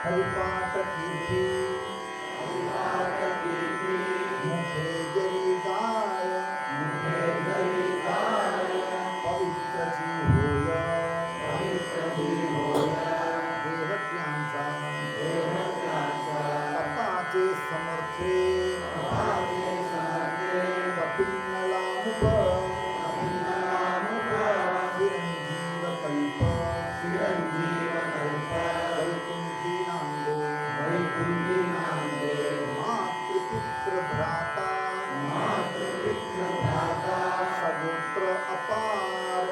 हरिपाठ कीर्ती मुखे जरी गाय पवित्रची होय देह त्यांचा अपाचे समर्थे कपिललामुख चिरंजीव कल्प वैकुंठी नांदे मातृपुत्र भ्राता सगोत्र अपार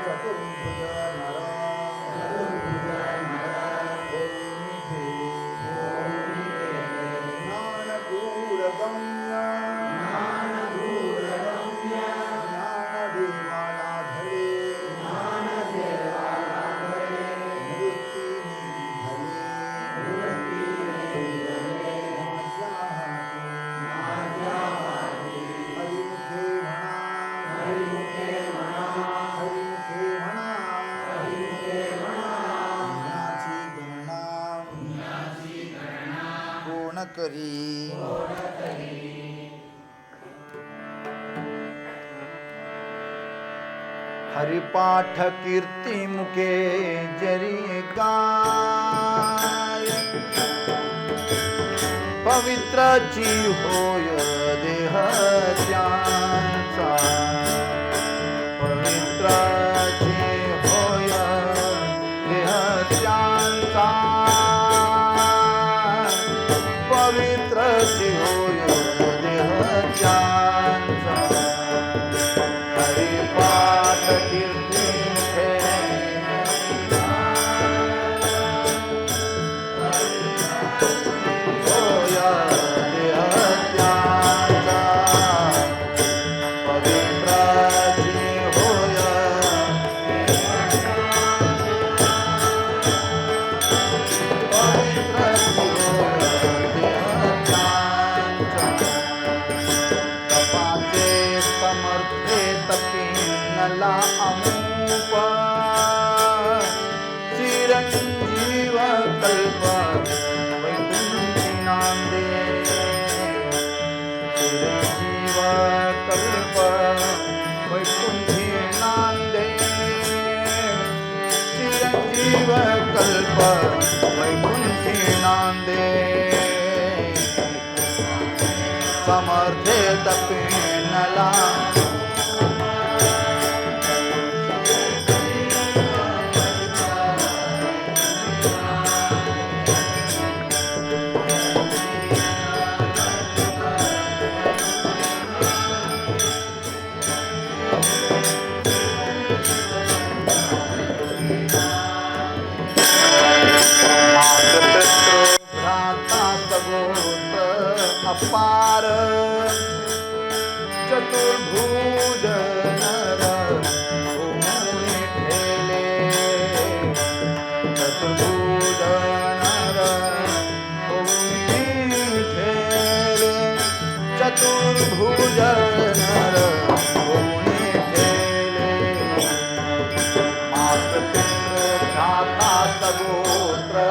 चतुर्भुज नर ज्ञानदूरगम्य ज्ञानदेवाला धरे करी हरिपाठ कीर्ती मुके जरी गाय पवित्राची होय देह त्यांचा पवित्राची होय देह त्यांचा पवित्राची होय देह त्यांचा हरिपाठ कीर्ती मुखे होय देह त्यांचा पवित्राची होय पवित्राची होय देह त्यांचा तपाचे समर्थे तपिनला अमूप चिरंजीव कल्प वैकुंठी नांदे चिरंजीव कल्प वैकुंठी नांदे चिरंजीव कल्प वैकुंठी नांदे समर्थे तपिनला भ्राता सगोत्र अपार चतुर्भुज नर भूमी ठेले चतुर्भुज नर भूमी ठेले चतुर्भुज नर भूमी ठेले मातृपितृ भ्राता सगोत्र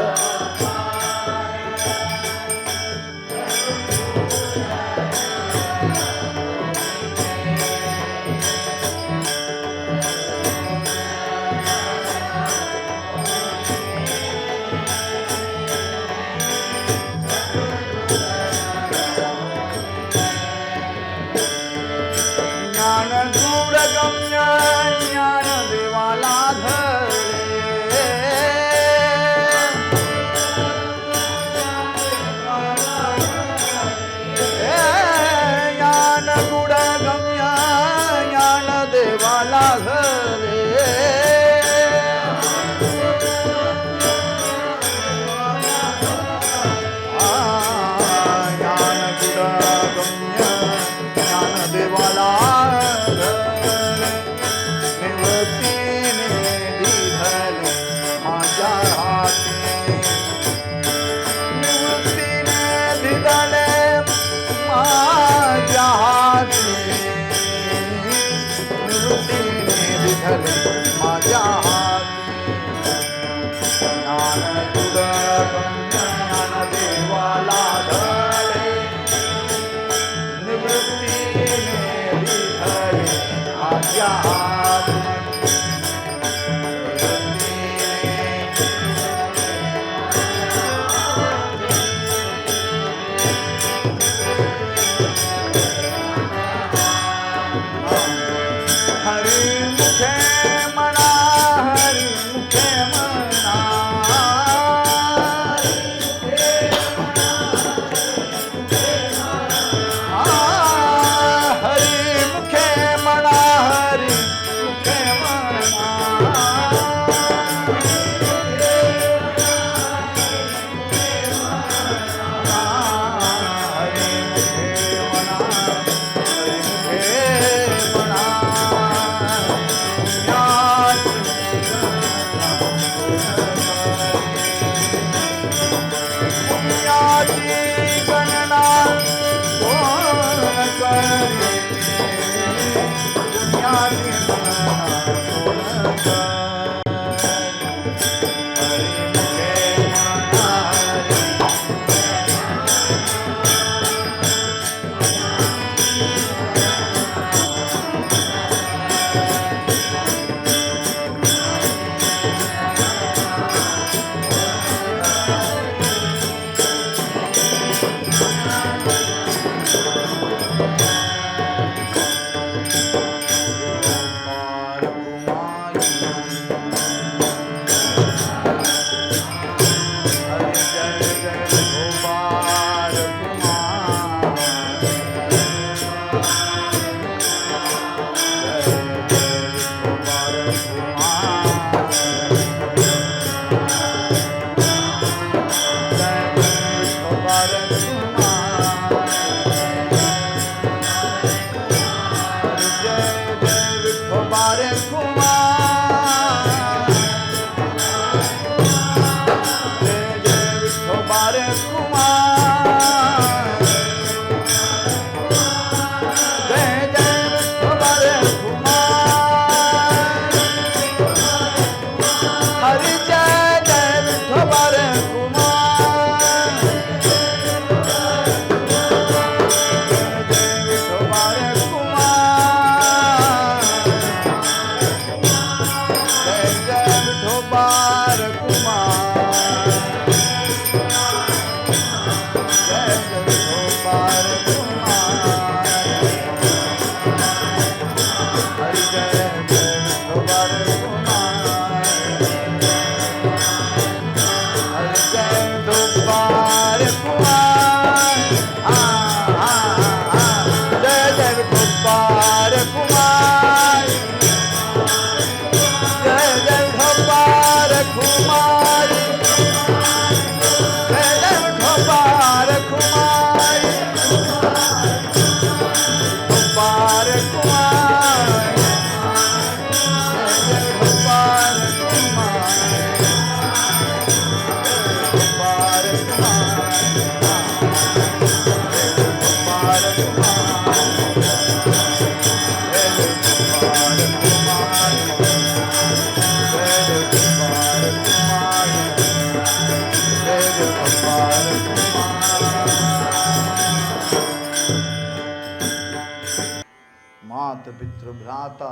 पितृभ्राता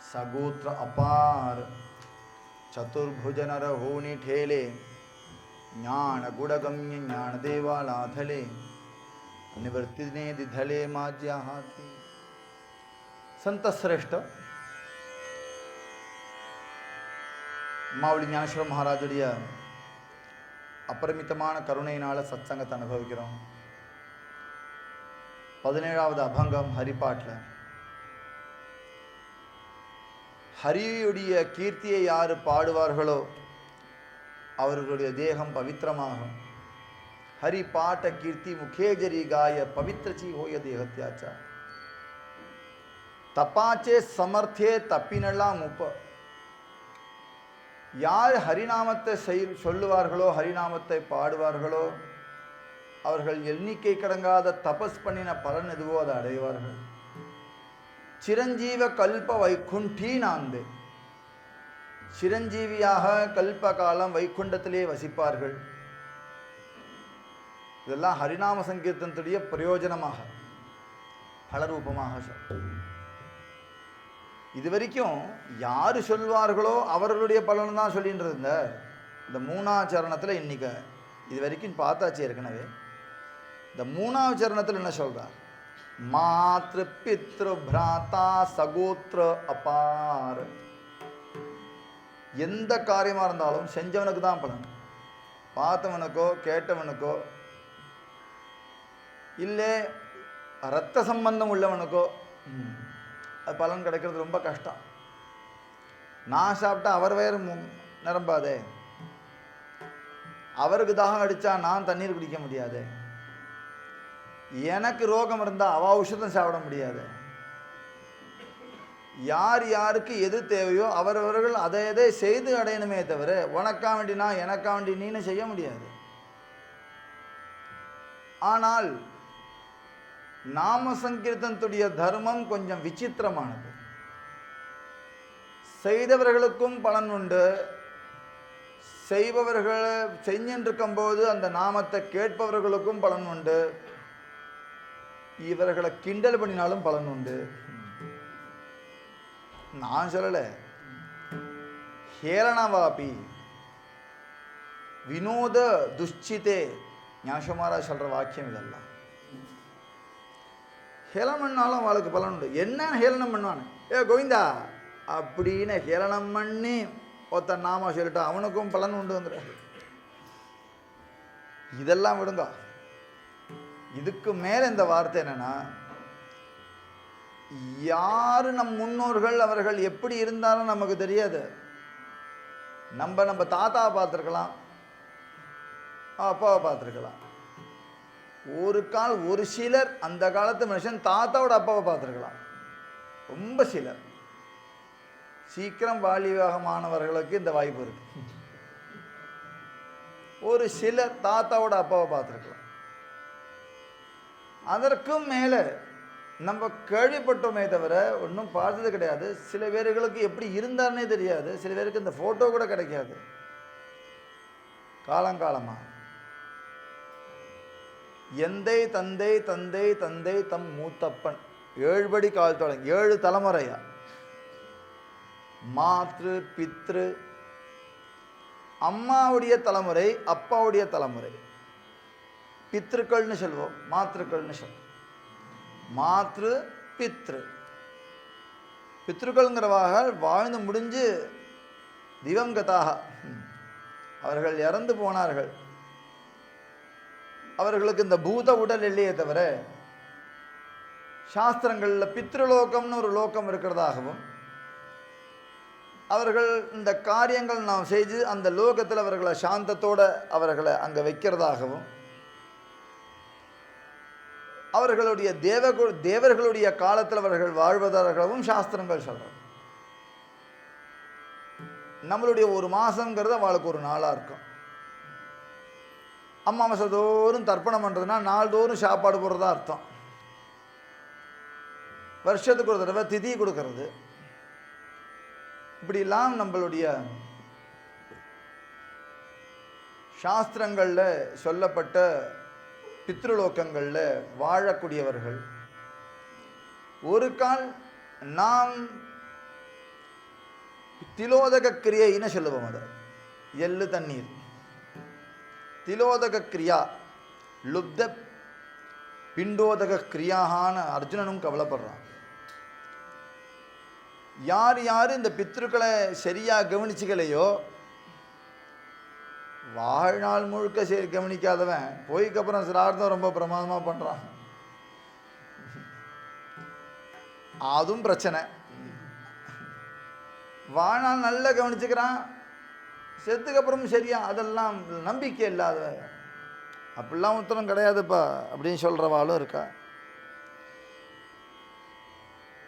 सगोत्र अपार चतुर्भुज नर होनी ठेले ज्ञान गुणगम्य ज्ञान देवालाधले निवर्तिने दिधले माज्या हाथी संत श्रेष्ठ மாவடி ஞானேஸ்வர மகாராஜுடைய அபரிமிதமான கருணையினால சத்சங்கத்தை அனுபவிக்கிறோம். 17வது அபங்கம் ஹரிபாட்டில் ஹரியுடைய கீர்த்தியை யார் பாடுவார்களோ அவர்களுடைய தேகம் பவித்திரமாகும். ஹரி பாட்ட கீர்த்தி முகேஜரி காய பவித்ரச்சி ஹோய தேகத்தியாச்சா தப்பாச்சே சமர்த்தியே தப்பினெல்லாம் முப்ப. யார் ஹரிநாமத்தை சொல்லுவார்களோ ஹரிநாமத்தை பாடுவார்களோ அவர்கள் எண்ணிக்கை கடங்காத தபஸ் பண்ணின பலன் எதுவோ அதை அடைவார்கள். சிரஞ்சீவ கல்ப வைகுண்டி நாந்தே, சிரஞ்சீவியாக கல்ப காலம் வைகுண்டத்திலே வசிப்பார்கள். இதெல்லாம் ஹரிநாம சங்கீர்த்தனத்துடைய பிரயோஜனமாக பலரூபமாக இதுவரைக்கும் யாரு சொல்வார்களோ அவர்களுடைய பலன் தான் சொல்லின்றது. இந்த 3வது சரணத்தில் இன்னைக்கு இது வரைக்கும் பார்த்தாச்சு ஏற்கனவே. இந்த 3வது சரணத்தில் என்ன சொல்றார்? மாத்ரு பித்ரு பிராத்தா சகோத்ர அபார். எந்த காரியமாக இருந்தாலும் செஞ்சவனுக்கு தான் பலன். பார்த்தவனுக்கோ கேட்டவனுக்கோ இல்லை இரத்த சம்பந்தம் உள்ளவனுக்கோ அது பலன் கிடைக்கிறது ரொம்ப கஷ்டம். நான் சாப்பிட்டா அவர் வயிறு நிரம்பாதே, அவருக்கு தாகம் அடித்தா நான் தண்ணீர் குடிக்க முடியாது, எனக்கு ரோகம் இருந்தால் அவ ஔஷதம் சாப்பிட முடியாது. யார் யாருக்கு எது தேவையோ அவரவர்கள் அதை எதை செய்து அடையணுமே தவிர உனக்கா வேண்டி நான் எனக்கா வேண்டி நீன்னு செய்ய முடியாது. ஆனால் நாம சங்கீர்த்தனத்துடைய தர்மம் கொஞ்சம் விசித்திரமானது. செய்தவர்களுக்கும் பலன் உண்டு, செய்பவர்கள் செஞ்சின்றிருக்கும் போது அந்த நாமத்தை கேட்பவர்களுக்கும் பலன் உண்டு, இவர்களை கிண்டல் பண்ணினாலும் பலன் உண்டு. நான் சொல்லலை, ஹேளனவாபி வினோத துஷ்சிதே ஞானசமாரா சொல்ற வாக்கியம் இதெல்லாம். ஹேளனம் பண்ணாலும் அவளுக்கு பலன் உண்டு. என்ன ஹேளனம் பண்ணுவானு, கோவிந்தா அப்படின்னு ஹேளனம் பண்ணி ஒருத்தன் நாம சொல்லிட்டா அவனுக்கும் பலன் உண்டு வந்துட. இதெல்லாம் விடுங்க. இதுக்கு மேல இந்த வார்த்தை என்னன்னா, யாரு நம் முன்னோர்கள் அவர்கள் எப்படி இருந்தாலும் நமக்கு தெரியாது. நம்ம தாத்தா பார்த்துருக்கலாம், அப்பாவை பார்த்துருக்கலாம். ஒரு சிலர் அந்த காலத்து மனுஷன் தாத்தாவோட அப்பாவை பார்த்துருக்கலாம். ரொம்ப சிலர், சீக்கிரம் வாலிபமானவர்களுக்கு இந்த வாய்ப்பு இருக்கு. ஒரு சிலர் தாத்தாவோட அப்பாவை பார்த்துருக்கலாம். அதற்கும் மேலே நம்ம கேள்விப்பட்டோமே தவிர ஒன்றும் பார்த்தது கிடையாது. சில பேர்களுக்கு எப்படி இருந்தார்னே தெரியாது, சில பேருக்கு இந்த ஃபோட்டோ கூட கிடைக்காது. காலங்காலமா எந்தை தந்தை தந்தை தந்தை தம் மூத்தப்பன் 7 படி கால் தொடங்கி 7 தலைமுறையா, மாத்ரு பித்ரு, அம்மாவுடைய தலைமுறை அப்பாவுடைய தலைமுறை, பித்ருக்கள்னு சொல்வோம், மாத்ருக்கள்னு சொல்வோம். மாத்ரு பித்ரு, பித்ருக்கள்ங்கிறவாக வாழ்ந்து முடிஞ்சு திவங்கதாக, அவர்கள் இறந்து போனார்கள். அவர்களுக்கு இந்த பூத உடல் இல்லையே தவிர சாஸ்திரங்களில் பித்ருலோகம்னு ஒரு லோகம் இருக்கிறதாகவும், அவர்கள் இந்த காரியங்கள் நாம் செய்து அந்த லோகத்தில் அவர்களை சாந்தத்தோடு அவர்களை அங்கே வைக்கிறதாகவும், அவர்களுடைய தேவர்களுடைய காலத்தில் அவர்கள் வாழ்வதாகவும் சாஸ்திரங்கள் சொல்கிறோம். நம்மளுடைய ஒரு மாதங்கிறது அவளுக்கு ஒரு நாளாக இருக்கும். அமாவாசை தோறும் தர்ப்பணம் பண்ணுறதுனா நாள்தோறும் சாப்பாடு போடுறதா அர்த்தம். வருஷத்துக்கு ஒரு தடவை திதி கொடுக்கறது, இப்படிலாம் நம்மளுடைய சாஸ்திரங்களில் சொல்லப்பட்ட பித்ருலோகங்களில் வாழக்கூடியவர்கள். ஒரு கால் நாம் திலோதக கிரியைன்னு சொல்லுவோம். அதை எள்ளு தண்ணீர் திலோதக கிரியா, லுப்த பிண்டோதக கிரியாகான அர்ஜுனனும் கவலைப்படுறான். யார் யார் இந்த பித்ருக்களை சரியாக கவனிச்சுக்கலையோ, வாழ்நாள் முழுக்க சரி கவனிக்காதவன் போய்க்கப்புறம் சிரார்த்தம் ரொம்ப பிரமாதமாக பண்ணுறான். அதுவும் பிரச்சனை. வாழ்நாள் நல்லா கவனிச்சுக்கிறான், செத்துக்கப்புறம் சரியா, அதெல்லாம் நம்பிக்கை இல்லாத, அப்படிலாம் உத்தரம் கிடையாதுப்பா அப்படின்னு சொல்கிறவாளும் இருக்கா.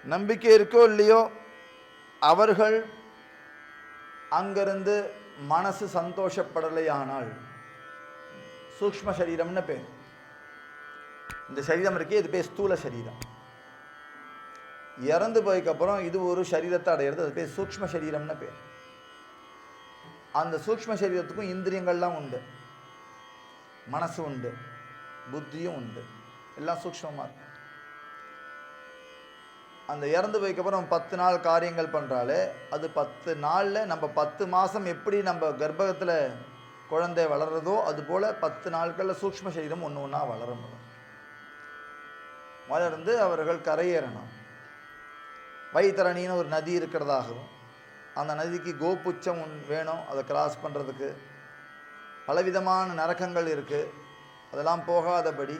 நம்பிக்கை இருக்கோ இல்லையோ, அவர்கள் அங்கிருந்து மனசு சந்தோஷப்படலையானால் சூக்ஷ்ம சரீரம்னு பேர். இந்த சரீரம் இருக்கே, இது பேர் ஸ்தூல சரீரம். இறந்து போய்க்கப்புறம் இது ஒரு சரீரத்தை அடையிறது, அது பேர் சூக்ஷ்ம சரீரம்னு பேர். அந்த சூக்ஷ்ம சரீரத்துக்கும் இந்திரியங்கள்லாம் உண்டு, மனசு உண்டு, புத்தியும் உண்டு, எல்லாம் சூக்ஷ்மமாக இருக்கும். அந்த இறந்து போய்க்கப்புறம் 10 நாள் காரியங்கள் பண்ணுறாலே, அது 10 நாளில் நம்ம 10 மாதம் எப்படி நம்ம கர்ப்பகத்தில் குழந்தை வளர்றதோ அதுபோல் 10 நாட்களில் சூக்ஷ்ம சரீரம் ஒன்று ஒன்றா வளர்ந்து அவர்கள் கரையேறணும். வைத்தரணின்னு ஒரு நதி இருக்கிறதாகவும், அந்த நதிக்கு கோபுச்சம் வேணும், அதை கிராஸ் பண்ணுறதுக்கு பலவிதமான நரக்கங்கள் இருக்குது. அதெல்லாம் போகாதபடி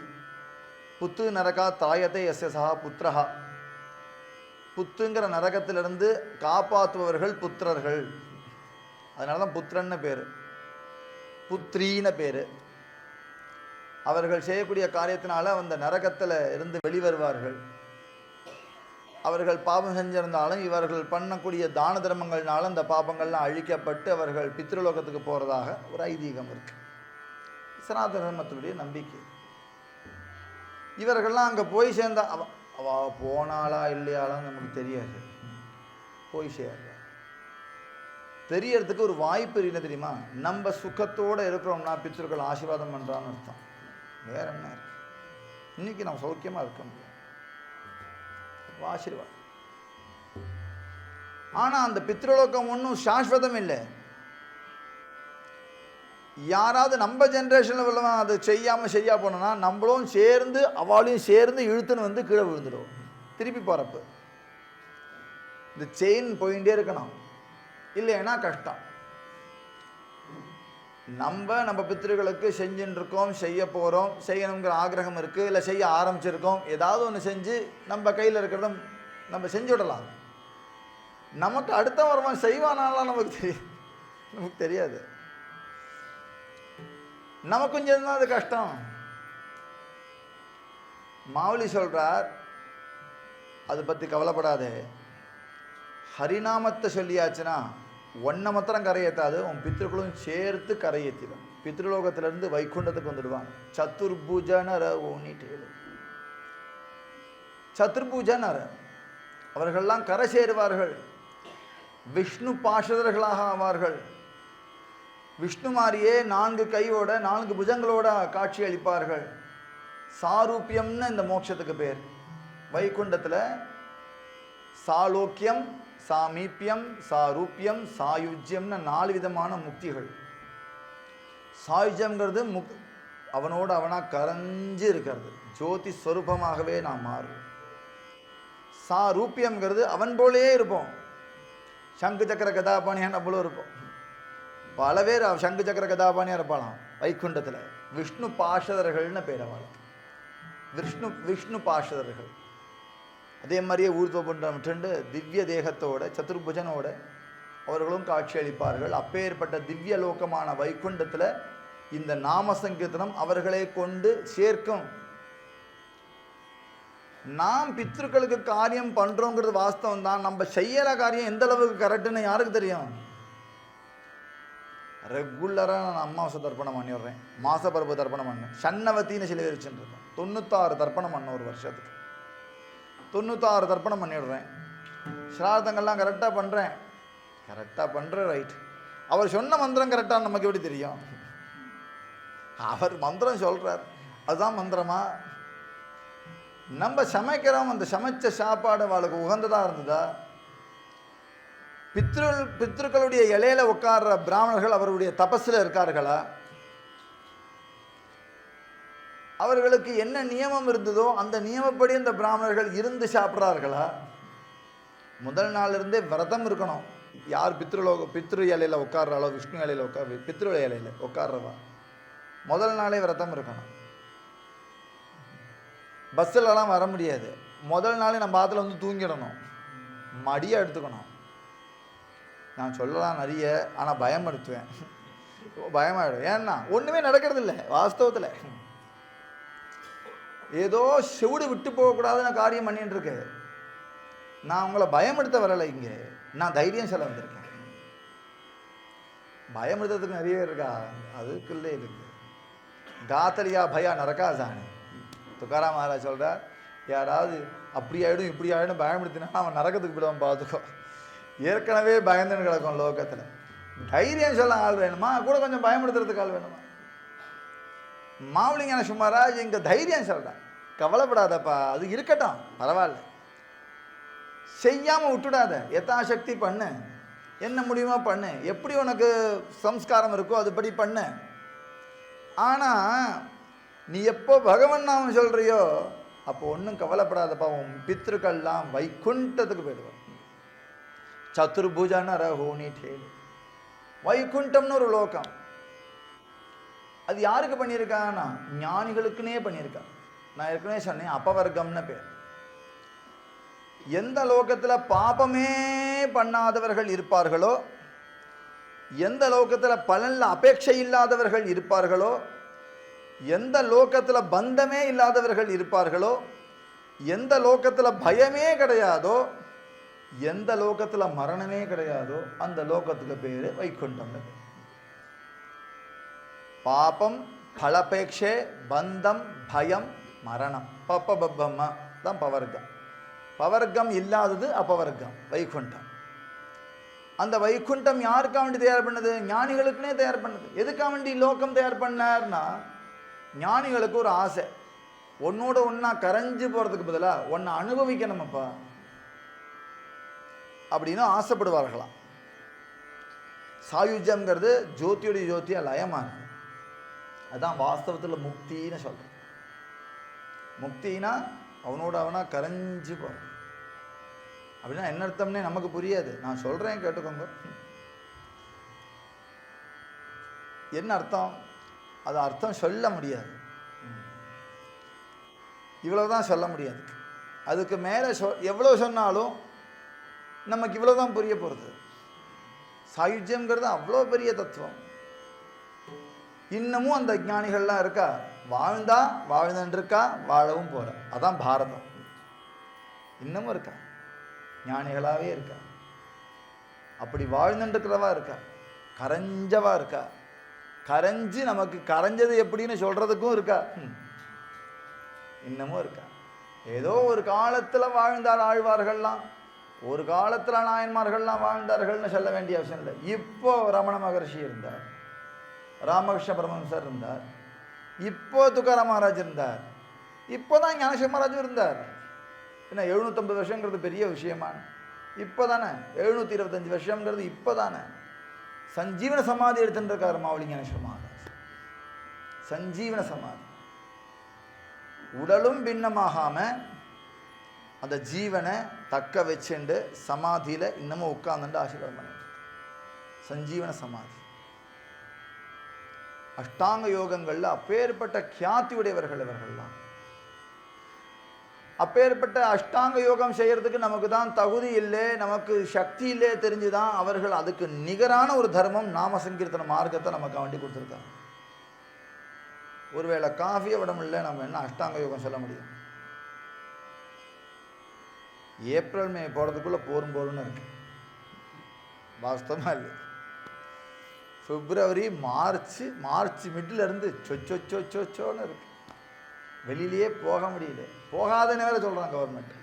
புத்து நரகா தாயத்தை எஸ்எஸ்ஹா புத்திரஹா, புத்துங்கிற நரகத்திலிருந்து காப்பாற்றுபவர்கள் புத்திரர்கள். அதனால தான் புத்திரன்னு பேர், புத்ரீன பேர். அவர்கள் செய்யக்கூடிய காரியத்தினால அந்த நரகத்தில் இருந்து வெளிவருவார்கள். அவர்கள் பாபம் செஞ்சிருந்தாலும் இவர்கள் பண்ணக்கூடிய தான தர்மங்கள்னால அந்த பாபங்கள்லாம் அழிக்கப்பட்டு அவர்கள் பித்ருலோகத்துக்கு போகிறதாக ஒரு ஐதீகம் இருக்குது. சனாதன தர்மத்தினுடைய நம்பிக்கை. இவர்கள்லாம் அங்கே போய் சேர்ந்தா அவ போனாளா இல்லையாளான்னு நமக்கு தெரியாது. போய் சேர்றா. தெரியறதுக்கு ஒரு வாய்ப்பு என்ன தெரியுமா? நம்ம சுகத்தோடு இருக்கிறோம்னா பித்ருக்கள் ஆசீர்வாதம் பண்ணுறான்னு அர்த்தம். வேற என்ன இருக்கு? இன்னைக்கு நம்ம சௌக்கியமாக இருக்க முடியும், ஆசீர்வாதம். ஆனால் அந்த பித்ருலோகம் ஒன்றும் சாஸ்வதம் இல்லை. யாராவது நம்ம ஜென்ரேஷனில் அது செய்யாமல் சரியா போனோம்னா நம்மளும் சேர்ந்து அவளையும் சேர்ந்து இழுத்துன்னு வந்து கீழே விழுந்துடும். திருப்பி போகிறப்ப இந்த செயின் போயிட்டே இருக்கணும், இல்லைன்னா கஷ்டம். நம்ம பித்திருக்களுக்கு செஞ்சுட்டு இருக்கோம், செய்ய போகிறோம், செய்யணுங்கிற ஆகிரகம் இருக்குது, இல்லை செய்ய ஆரம்பிச்சிருக்கோம். ஏதாவது ஒன்று செஞ்சு நம்ம கையில் இருக்கிறத நம்ம செஞ்சு விடலாம். நமக்கு அடுத்த வாரம் செய்வானாலாம் நமக்கு தெரியாது. நமக்கு கொஞ்சம் தான் அது கஷ்டம். மாவுளி சொல்றார், அதை பற்றி கவலைப்படாதே, ஹரிநாமத்தை சொல்லியாச்சுன்னா ஒன்றை மாத்திரம் கரையேற்றாது, உன் பித்ருக்களும் சேர்த்து கரையேற்றிடும். பித்ருலோகத்திலிருந்து வைகுண்டத்துக்கு வந்துடுவான். சதுர்பூஜனர ஓனிட்டேலு, சதுர்பூஜனர அவர்கள்லாம் கரை சேருவார்கள், விஷ்ணு பாஷதர்களாக ஆவார்கள். விஷ்ணு மாதிரியே 4 கையோட 4 புஜங்களோட காட்சி அளிப்பார்கள். சாரூபியம்னு இந்த மோட்சத்துக்கு பேர். வைகுண்டத்தில் சாலோக்கியம், சாமீப்பியம், சாரூபியம், சாயுஜ்யம்னு 4 விதமான முக்திகள். சாயுஜ்யம்ங்கிறது அவனோட அவனாக கரைஞ்சு இருக்கிறது, ஜோதி ஸ்வரூபமாகவே நாம் மாறும். சாரூபியம்ங்கிறது அவன் போலே இருப்போம், சங்கு சக்கர கதாபாணியான போல இருப்போம். பல பேர் சங்கு சக்கர கதாபாணியாக இருப்பாளாம் வைகுண்டத்தில். விஷ்ணு பாஷதர்கள்னு பேர் அவள். விஷ்ணு பாஷதர்கள். அதே மாதிரியே ஊர்துவபுண்டம்ட்டு திவ்ய தேகத்தோட சதுர்புஜனோட அவர்களும் காட்சி அளிப்பார்கள். அப்பேற்பட்ட திவ்ய லோகமான வைகுண்டத்தில் இந்த நாம சங்கீர்த்தனம் அவர்களை கொண்டு சேர்க்கும். நாம் பித்ருக்களுக்கு காரியம் பண்ணுறோங்கிறது வாஸ்தவம் தான். நம்ம செய்யற காரியம் எந்த அளவுக்கு கரெக்டுன்னு யாருக்கு தெரியும்? ரெகுலராக நான் அமாவாசை தர்ப்பணம் பண்ணிடுறேன், மாசப்பருப்பு தர்ப்பணம் பண்ணேன், சன்னவத்தின்னு சில பேர் வச்சுருக்கேன். 96 தர்ப்பணம் பண்ண ஒரு வருஷத்துக்கு 96 தர்ப்பணம் பண்ணிடுறேன். ஸ்ரார்த்தங்கள்லாம் கரெக்டாக பண்ணுறேன், ரைட். அவர் சொன்ன மந்திரம் கரெக்டாக நமக்கு எப்படி தெரியும்? அவர் மந்திரம் சொல்கிறார், அதுதான் மந்திரமா? நம்ம சமைக்கிறோம், அந்த சமைச்ச சாப்பாடு அவளுக்கு உகந்ததாக இருந்ததா? பித்ருக்களுடைய இலையில உட்கார்ற பிராமணர்கள் அவருடைய தபஸில் இருக்கார்களா? அவர்களுக்கு என்ன நியமம் இருந்ததோ அந்த நியமப்படி அந்த பிராமணர்கள் இருந்து சாப்பிட்றார்களா? முதல் நாளிலிருந்தே விரதம் இருக்கணும். யார் பித்ரு இலையில உட்கார்றாளோ, விஷ்ணு இலையில பித்ரு இலையில உட்கார்றவா முதல் நாளே விரதம் இருக்கணும். பஸ்ஸிலலாம் வர முடியாது. முதல் நாளே நம்ம ஆற்றுல வந்து தூங்கிடணும், மடியாக எடுத்துக்கணும். நான் சொல்லலாம் நிறைய, ஆனால் பயப்படுத்துவேன், பயமாயிடும். ஏன்னா ஒன்றுமே நடக்கிறது இல்லை வாஸ்தவத்தில். ஏதோ செவிடு விட்டு போகக்கூடாதுன்னு காரியம் பண்ணிட்டு இருக்கு. நான் உங்களை பயப்படுத்த வரலை, இங்கே நான் தைரியம் சொல்ல வந்திருக்கேன். பயப்படுத்துறதுக்கு நிறைய இருக்கா, அதுக்குள்ளே இருக்கு. காத்தலியா பயா நரக்கா ஜானே, துக்காராம் மகாராஜ் சொல்கிறார், யாராவது அப்படி ஆகிடும் இப்படி ஆகிடும் பயப்படுத்தினா அவன் நரக்கத்துக்கு போயிடுவான், பார்த்துக்கோ. ஏற்கனவே பயந்துன்னு கிடக்கும் லோகத்தில். தைரியம் சொல்ல ஆள் வேணுமா, கூட கொஞ்சம் பயப்படுத்துறதுக்கு ஆள் வேணுமா? மாவுளிங்க சுமாராஜ் இங்கே தைரியம் சொல்கிறேன், கவலைப்படாதப்பா, அது இருக்கட்டும், பரவாயில்ல, செய்யாமல் விட்டுடாத, யதாசக்தி பண்ணு, என்ன முடியுமா பண்ணு, எப்படி உனக்கு சம்ஸ்காரம் இருக்கோ அதுபடி பண்ணு. ஆனால் நீ எப்போ பகவன் நாமம் சொல்கிறியோ அப்போ ஒன்றும் கவலைப்படாதப்பா, உன் பித்ருக்கள்லாம் வைகுண்டத்துக்கு போயிடுவான். சதுர்புஜன ரஹோனி டேலு, வைகுண்டம்னு ஒரு லோகம். அது யாருக்கு பண்ணியிருக்கான்னா ஞானிகளுக்குன்னே பண்ணியிருக்கான். நான் ஏற்கனவே சொன்னேன், அபவர்க்கம்னு பேர். எந்த லோகத்தில் பாபமே பண்ணாதவர்கள் இருப்பார்களோ, எந்த லோகத்தில் பலனில் அபேட்சை இல்லாதவர்கள் இருப்பார்களோ, எந்த லோகத்தில் பந்தமே இல்லாதவர்கள் இருப்பார்களோ, எந்த லோகத்தில் பயமே கிடையாதோ, எந்த லோகத்தில் மரணமே கிடையாதோ அந்த லோகத்துக்கு பேர் வைகுண்டம்னு பேர். பாபம், பலபேட்சை, பந்தம், பயம் மரணம். பப்ப பப்பம்மா தான் பவர்க்கம். பவர்க்கம் இல்லாதது அபவர்க்கம், வைகுண்டம். அந்த வைகுண்டம் யாருக்கா வேண்டி தயார் பண்ணது? ஞானிகளுக்குனே தயார் பண்ணது. எதுக்கா வேண்டி லோகம் தயார் பண்ணார்னா, ஞானிகளுக்கு ஒரு ஆசை, ஒன்னோட ஒன்னா கரைஞ்சு போறதுக்கு பதிலாக ஒன்னை அனுபவிக்கணுமப்பா அப்படின்னு ஆசைப்படுவார்களாம். சாயுஜ்யம்ங்கிறது ஜோதியுடைய ஜோதியா லயமானது. அதுதான் வாஸ்தவத்தில் முக்தின்னு சொல்றது. முக்தினா அவனோட அவனா கரைஞ்சு போறது. அப்படின்னா என்ன அர்த்தம்னே நமக்கு புரியாது. நான் சொல்றேன், கேட்டுக்கோங்க. என்ன அர்த்தம்? அது அர்த்தம் சொல்ல முடியாது. இவ்வளவுதான் சொல்ல முடியாது. அதுக்கு மேலே எவ்வளோ சொன்னாலும் நமக்கு இவ்வளோதான் புரிய போகிறது. சாயுஜ்யம்ங்கிறது அவ்வளோ பெரிய தத்துவம். இன்னமும் அந்த ஞானிகள்லாம் இருக்கா, வாழ்ந்தா வாழ்ந்துட்டு இருக்கா, வாழவும் போற. அதான் பாரதம். இன்னமும் இருக்கா, ஞானிகளாகவே இருக்கா. அப்படி வாழ்ந்துட்டு இருக்கிறவா இருக்கா, கரைஞ்சவா இருக்கா. கரைஞ்சு நமக்கு கரைஞ்சது எப்படின்னு சொல்றதுக்கும் இருக்கா, இன்னமும் இருக்கா. ஏதோ ஒரு காலத்தில் வாழ்ந்தார் ஆழ்வார்கள்லாம், ஒரு காலத்தில் நாயன்மார்கள்லாம் வாழ்ந்தார்கள்னு சொல்ல வேண்டிய அவசியம் இல்லை. இப்போ ரமண மகர்ஷி இருந்தார், ராமகிருஷ்ண பரமஹம்சர் இருந்தார், இப்போ துக்காராம் மகாராஜ் இருந்தார், இப்போதான் ஞானேஸ்வர மகாராஜும் இருந்தார். ஏன்னா 750 வருஷங்கிறது பெரிய விஷயமான இப்போ தானே. 725 வருஷங்கிறது இப்போ தானே. சஞ்சீவன சமாதி எடுத்துட்டு இருக்காரு மாவளி ஞானேஸ்வர மகாராஜ். சஞ்சீவன சமாதி, உடலும் பின்னமாகாம அந்த ஜீவனை தக்க வச்சுண்டு சமாதியில் இன்னமும் உட்கார்ந்துட்டு ஆசீர்வாதம் பண்ணிட்டு சஞ்சீவன சமாதி. அஷ்டாங்க யோகங்கள்ல அப்பேற்பட்ட கியாத்தி உடையவர்கள் இவர்கள்லாம். அப்பேற்பட்ட அஷ்டாங்க யோகம் செய்யறதுக்கு நமக்கு தான் தகுதி இல்லை, நமக்கு சக்தி இல்லை தெரிஞ்சுதான் அவர்கள் அதுக்கு நிகரான ஒரு தர்மம் நாம சங்கீர்த்தன மார்க்கத்தை நமக்கு வேண்டி கொடுத்துருக்காங்க. ஒருவேளை காஃபியை விட முடியல, நம்ம என்ன அஷ்டாங்க யோகம் சொல்ல முடியும்? ஏப்ரல் மே போகிறதுக்குள்ளே போருன்னு இருக்கு, வாஸ்தவமாக இல்லை. பிப்ரவரி மார்ச் மிடில் இருந்து சொச்சோன்னு இருக்கு. வெளியிலேயே போக முடியல. போகாதேன்னு வேற சொல்கிறாங்க கவர்மெண்ட்.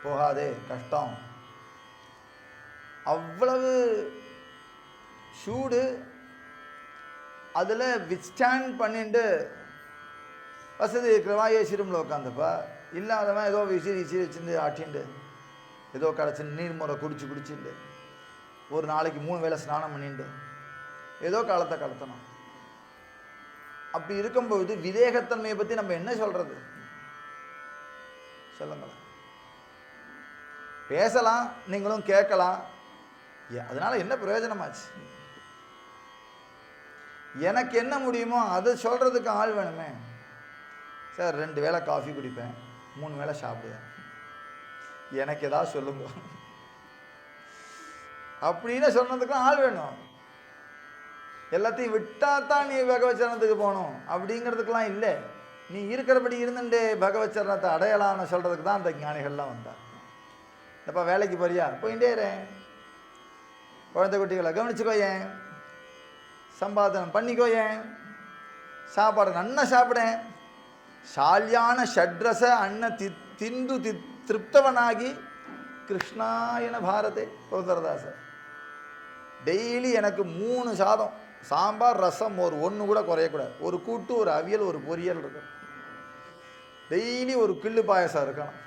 போகாதே, கஷ்டம். அவ்வளவு சூடு. அதில் வித்ஸ்டாண்ட் பண்ணிட்டு வசதி இருக்கிறவா ஏசி ரூமில் உட்காந்துப்பா, இல்லாதவன் ஏதோ விசிறி வச்சுட்டு ஆட்டின்ட்டு ஏதோ கிடச்சி நீர்முறை குடிச்சுட்டு ஒரு நாளைக்கு 3 வேளை ஸ்நானம் பண்ணிட்டு ஏதோ காலத்தை கடத்தணும். அப்படி இருக்கும்போது விதேகத்தன்மையை பற்றி நம்ம என்ன சொல்றது? சொல்லுங்களேன். பேசலாம், நீங்களும் கேட்கலாம், அதனால என்ன பிரயோஜனமாச்சு? எனக்கு என்ன முடியுமோ அதை சொல்றதுக்கு ஆள் வேணுமே. சார் 2 வேளை காஃபி குடிப்பேன், 3 வேளை சாப்பிடுவேன், எனக்கு ஏதாவது சொல்லுங்க அப்படின்னு சொன்னதுக்கும் ஆள் வேணும். எல்லாத்தையும் விட்டா தான் நீ பகவச்சரணத்துக்கு போகணும் அப்படிங்கிறதுக்கெல்லாம் இல்லை. நீ இருக்கிறபடி இருந்துட்டு பகவச்சரணத்தை அடையலான்னு சொல்றதுக்கு தான் அந்த ஞானிகள்லாம் வந்தார். எப்போ வேலைக்கு போறியா, போயிட்டே இருறேன், குழந்தை குட்டிகளை கவனிச்சுக்கோயேன், சம்பாதனம் பண்ணிக்கோயேன், சாப்பாடு நன்னா சாப்பிடேன், சால்யான ஷட்ரச அன்ன திந்து திருப்தவனாகி கிருஷ்ணாயன பாரதே புரந்தரதாசர். டெய்லி எனக்கு 3 சாதம், சாம்பார், ரசம், ஒன்று கூட குறையக்கூடாது, ஒரு கூட்டு, ஒரு அவியல், ஒரு பொரியல் இருக்கும். டெய்லி ஒரு கிள்ளு பாயசம் இருக்கணும்,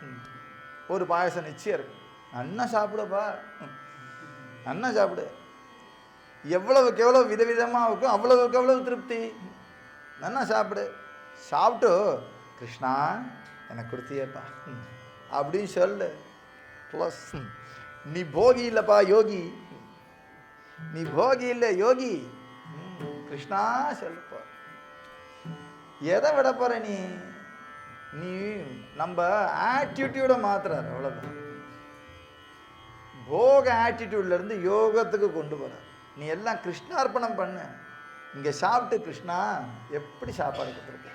ஒரு பாயசம் நிச்சயம் இருக்கும். நன்னா சாப்பிடுப்பா, நன்னா சாப்பிடு. எவ்வளவுக்கு எவ்வளோ விதவிதமாக இருக்கும் அவ்வளவுக்கு அவ்வளவு திருப்தி. நன்னா சாப்பிடு. சாப்பிட்டு கிருஷ்ணா எனக்கு கொடுத்தியப்பா அப்படின்னு சொல்லு. ப்ளஸ் நீ போகி இல்லைப்பா யோகி, நீ போகி இல்லை யோகி, கிருஷ்ணா சொல்லுப்பா. எதை விட போற நீ? நீ நம்ம ஆட்டிடியூட மாத்துறாரு, அவ்வளவுதான். போக ஆட்டிடியூட்ல இருந்து யோகத்துக்கு கொண்டு போற. நீ எல்லாம் கிருஷ்ணார்ப்பணம் பண்ண. இங்க சாப்பிட்டு கிருஷ்ணா எப்படி சாப்பாடு கொடுத்துருக்க,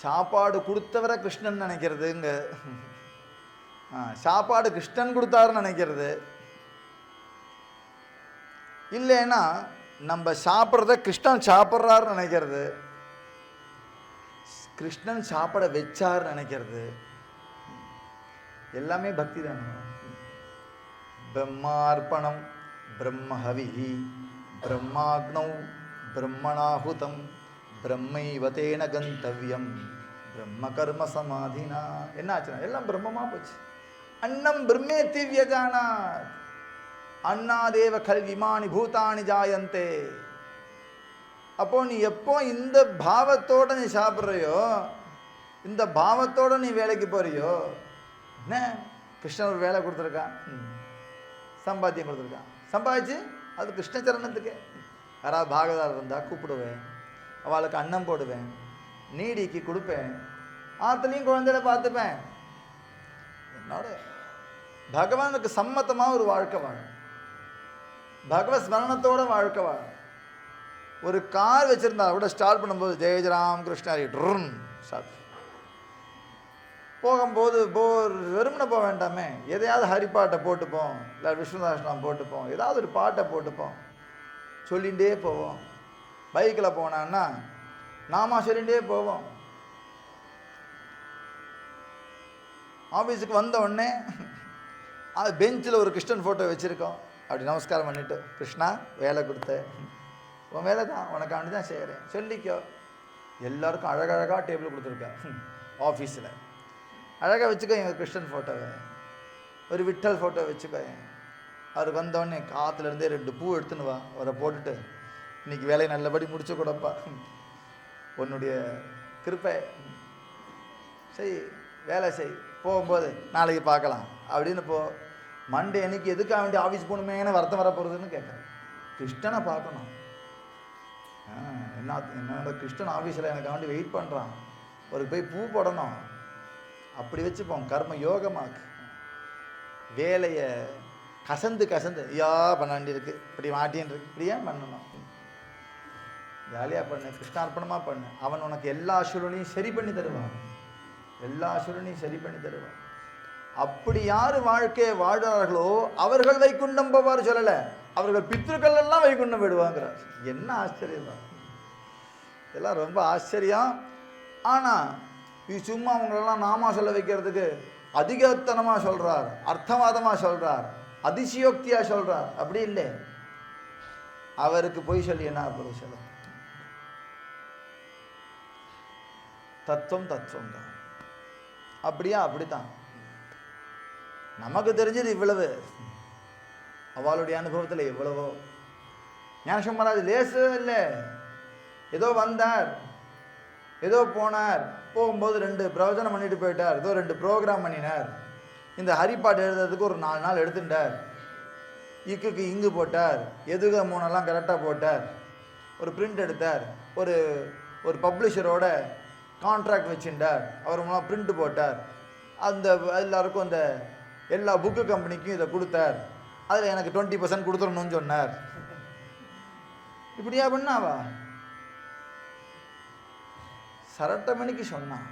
சாப்பாடு கொடுத்தவரை கிருஷ்ணன் நினைக்கிறது, இங்க சாப்பாடு கிருஷ்ணன் கொடுத்தாருன்னு நினைக்கிறது இல்லைன்னா நம்ம சாப்பிட்றத கிருஷ்ணன் சாப்பிட்றாருன்னு நினைக்கிறது. கிருஷ்ணன் சாப்பிட வச்சார் நினைக்கிறது எல்லாமே பக்தி தானே. பிரம்மார்ப்பணம் பிரம்மஹவி பிரம்மாக்னௌ பிரம்மணாஹுதம் பிரம்மைவதேன கந்தவ்யம் பிரம்ம கர்ம சமாதினா. என்ன ஆச்சுன்னா எல்லாம் பிரம்மமா போச்சு. அன்னம் பிரம்மே திவ்யஜானாத் அன்னாதேவ கல்விமானி பூதானி ஜாயந்தே. அப்போ நீ எப்போ இந்த பாவத்தோட நீ சாப்பிட்றையோ, இந்த பாவத்தோட நீ வேலைக்கு போறியோ, என்ன கிருஷ்ணன் ஒரு வேலை கொடுத்துருக்கான், சம்பாத்தியம் கொடுத்துருக்கான், சம்பாதிச்சு அது கிருஷ்ண சரணத்துக்கு. யாராவது பாகவதார் இருந்தால் கூப்பிடுவேன், அவளுக்கு அன்னம் போடுவேன், நீடிக்கு கொடுப்பேன், ஆற்றுலையும் குழந்தையில பார்த்துப்பேன். என்னோட பகவானுக்கு சம்மத்தமாக ஒரு வாழ்க்கை வாழும், பகவத் ஸ்மரணத்தோட வாழ்க்கை வாழும். ஒரு கார் வச்சுருந்தா கூட ஸ்டார்ட் பண்ணும்போது ஜெயஜராம் கிருஷ்ணாரி ட்ருன் ஸ்டார்ட். போகும்போது வெறுமனை போக வேண்டாமே, எதையாவது ஹரிப்பாட்டை போட்டுப்போம், இல்லை விஷ்ணுதாசனம் போட்டுப்போம், ஏதாவது ஒரு பாட்டை போட்டுப்போம், சொல்லிகிட்டே போவோம். பைக்கில் போனான்னா நாம சொல்லிகிட்டே போவோம். ஆஃபீஸுக்கு வந்த உடனே அது பெஞ்சில் ஒரு கிருஷ்ணன் ஃபோட்டோ வச்சுருக்கோம், அப்படி நமஸ்காரம் பண்ணிவிட்டு, கிருஷ்ணா வேலை கொடுத்தேன், உன் வேலை தான், உனக்காண்டி தான் செய்கிறேன் சொல்லிக்கோ. எல்லாருக்கும் அழகழகாக டேபிள் கொடுத்துருக்கேன் ஆஃபீஸில், அழகாக வச்சுக்கோ எங்கள் கிருஷ்ணன் ஃபோட்டோவை, ஒரு விட்டல் ஃபோட்டோ வச்சுக்கோ. அவருக்கு வந்தோடனே காற்றுலேருந்தே 2 பூ எடுத்துன்னு வா, அவரை போட்டுட்டு இன்றைக்கி வேலையை நல்லபடி முடிச்சு கொடுப்பா, உன்னுடைய கிருப்பை செய், வேலை செய், போகும்போது நாளைக்கு பார்க்கலாம் அப்படின்னு போ. மண்டே அன்னைக்கு எதுக்காக வேண்டிய ஆஃபீஸ் போகணுமேனு வருத்தம் வர போகிறதுன்னு கேட்குறேன். கிருஷ்ணனை பார்க்கணும். என்னோட கிருஷ்ணன் ஆஃபீஸில் எனக்கு வேண்டி வெயிட் பண்ணுறான், ஒரு போய் பூ போடணும், அப்படி வச்சுப்போம். கர்ம யோகமாக்கு வேலையை கசந்து ஐயா பண்ண வேண்டியிருக்கு, இப்படி மாட்டின்னு இருக்கு, இப்படி ஏன் பண்ணணும், ஜாலியாக பண்ணு, கிருஷ்ணார்ப்பணமாக பண்ணு. அவன் உனக்கு எல்லா அசுரனையும் சரி பண்ணி தருவான், எல்லா அசுரனையும் சரி பண்ணி தருவான். அப்படி யார் வாழ்க்கையை வாழ்கிறார்களோ அவர்கள் வைகுண்டம் போவார் சொல்லலை, அவர்கள் பித்ருக்கள் எல்லாம் வைகுண்டம் விடுவாங்கிறார். என்ன ஆச்சரியம் தான், இதெல்லாம் ரொம்ப ஆச்சரியம். ஆனால் இது சும்மா அவங்களெல்லாம் நாமா சொல்ல வைக்கிறதுக்கு அதிகத்தனமாக சொல்கிறார், அர்த்தவாதமாக சொல்கிறார், அதிசயோக்தியாக சொல்கிறார். அப்படி இல்லை, அவருக்கு போய் சொல்லி என்ன பொருள் சொல்ல, தத்துவம் தத்துவம் தான். அப்படியா அப்படித்தான். நமக்கு தெரிஞ்சது இவ்வளவு, அவளுடைய அனுபவத்தில் எவ்வளவோ. ஞானசம்பராஜ் லேசு இல்லை, ஏதோ வந்தார், ஏதோ போனார், போகும்போது 2 பிரவச்சனம் பண்ணிட்டு போயிட்டார், ஏதோ 2 ப்ரோக்ராம் பண்ணினார், இந்த ஹரிப்பாட்டு எழுதுறதுக்கு ஒரு 4 நாள் எடுத்துட்டார், இக்குக்கு இங்கு போட்டார், எதுக 3 கரெக்டாக போட்டார், ஒரு பிரிண்ட் எடுத்தார், ஒரு பப்ளிஷரோட கான்ட்ராக்ட் வச்சுட்டார், அவர் மூலம் பிரிண்ட் போட்டார், அந்த எல்லாருக்கும் அந்த எல்லா புக்கு கம்பெனிக்கும் இதை கொடுத்தார், அதில் எனக்கு 20% கொடுத்துடணும்னு சொன்னார். இப்படியா பண்ணாவா? சரட்டமணிக்கு சொன்னான்.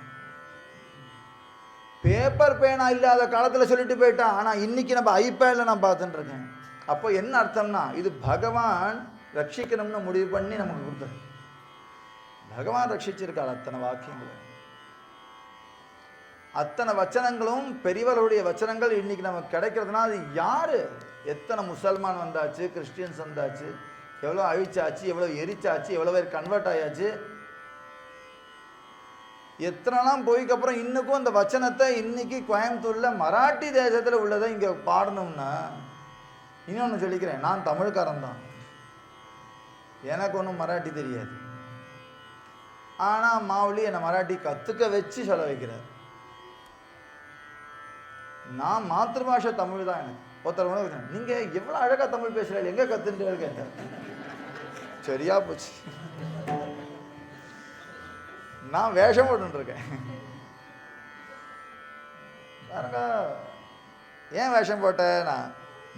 பேப்பர் பேனா இல்லாத காலத்தில் சொல்லிட்டு போயிட்டான். ஆனால் இன்னைக்கு நம்ம ஐபேடில் நான் பார்த்துட்டு இருக்கேன். அப்போ என்ன அர்த்தம்னா, இது பகவான் ரட்சிக்கணும்னு முடிவு பண்ணி நமக்கு கொடுத்தாரு. பகவான் ரட்சிச்சிருக்காள் அத்தனை வாக்கியங்களும், அத்தனை வச்சனங்களும் பெரியவர்களுடைய வச்சனங்கள் இன்னைக்கு நமக்கு கிடைக்கிறதுனா அது யாரு? எத்தனை முசல்மான் வந்தாச்சு, கிறிஸ்டியன்ஸ் வந்தாச்சு, எவ்வளோ அழிச்சாச்சு, எவ்வளோ எரிச்சாச்சு, எவ்வளோ பேர் கன்வெர்ட் ஆயாச்சு, எத்தனைலாம் போய்க்கப்புறம் இன்னுக்கும் அந்த வச்சனத்தை இன்னைக்கு கோயம்புத்தூரில் மராட்டி தேசத்தில் உள்ளதை இங்கே பாடணும்னா, இன்னொன்று சொல்லிக்கிறேன், நான் தமிழ்காரன் தான், எனக்கு ஒன்றும் மராட்டி தெரியாது. ஆனால் மாவுளி என்னை மராட்டி கற்றுக்க வச்சு சொல்ல வைக்கிறார். நான் மாத்திருபாஷை தமிழ் தான். எனக்கு ஒருத்தர் கூட நீங்கள் எவ்வளோ அழகாக தமிழ் பேசுகிறீங்க, எங்கே கற்றுட்டு கேட்டார். சரியா போச்சு, நான் வேஷம் போட்டுருக்கேன் பாருங்க. ஏன் வேஷம் போட்டேன்?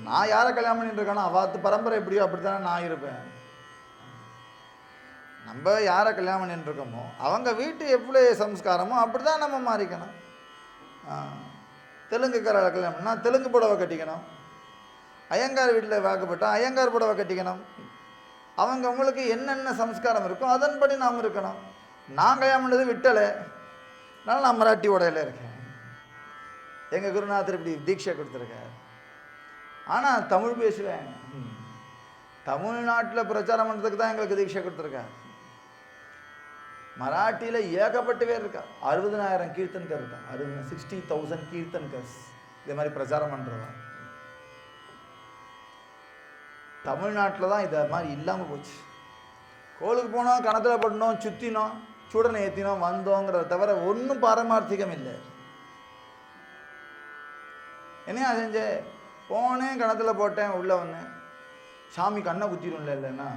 நான் யாரை கல்யாணம் பண்ணிட்டு இருக்கேனோ அவாத்து பரம்பரை எப்படியோ அப்படித்தானே நான் இருப்பேன். நம்ம யாரை கல்யாணம் பண்ணிட்டு இருக்கோமோ அவங்க வீட்டு எப்படி சம்ஸ்காரமோ அப்படி தான் நம்ம மாறிக்கணும். தெலுங்குக்கார கல்யாணம் பண்ணால் தெலுங்கு புடவை கட்டிக்கணும், ஐயங்கார் வீட்டில் வாக்கப்பட்டால் ஐயங்கார் புடவை கட்டிக்கணும். அவங்களுக்கு என்னென்ன சம்ஸ்காரம் இருக்கோ அதன்படி நாம் இருக்கணும். நான் கல்யாணம் பண்ணது விட்டலை, நான் மராட்டி உடையில இருக்கேன். எங்கள் குருநாதர் இப்படி தீட்சை கொடுத்துருக்கார். ஆனால் தமிழ் பேசுவேன். தமிழ்நாட்டில் பிரச்சாரம் பண்ணுறதுக்கு தான் எங்களுக்கு தீட்சை கொடுத்துருக்கார். மராட்டியில் ஏகப்பட்ட பேர் இருக்கா. 60,000 கீர்த்தன்கர் இருக்கா. 60,000 கீர்த்தன்கர்ஸ் இதே மாதிரி பிரச்சாரம் பண்ணுறதா. தமிழ்நாட்டில் தான் இதை மாதிரி இல்லாமல் போச்சு. கோளுக்கு போனோம், கணத்தில் போடணும், சுற்றினோம், சூடனை ஏற்றினோம், வந்தோங்கிறத தவிர ஒன்றும் பாரமார்த்திகம் இல்லை. என்னையா செஞ்சே? போனேன், கணத்தில் போட்டேன், உள்ளே வந்தேன். சாமி கண்ணை குத்திடும்ல. இல்லைன்னா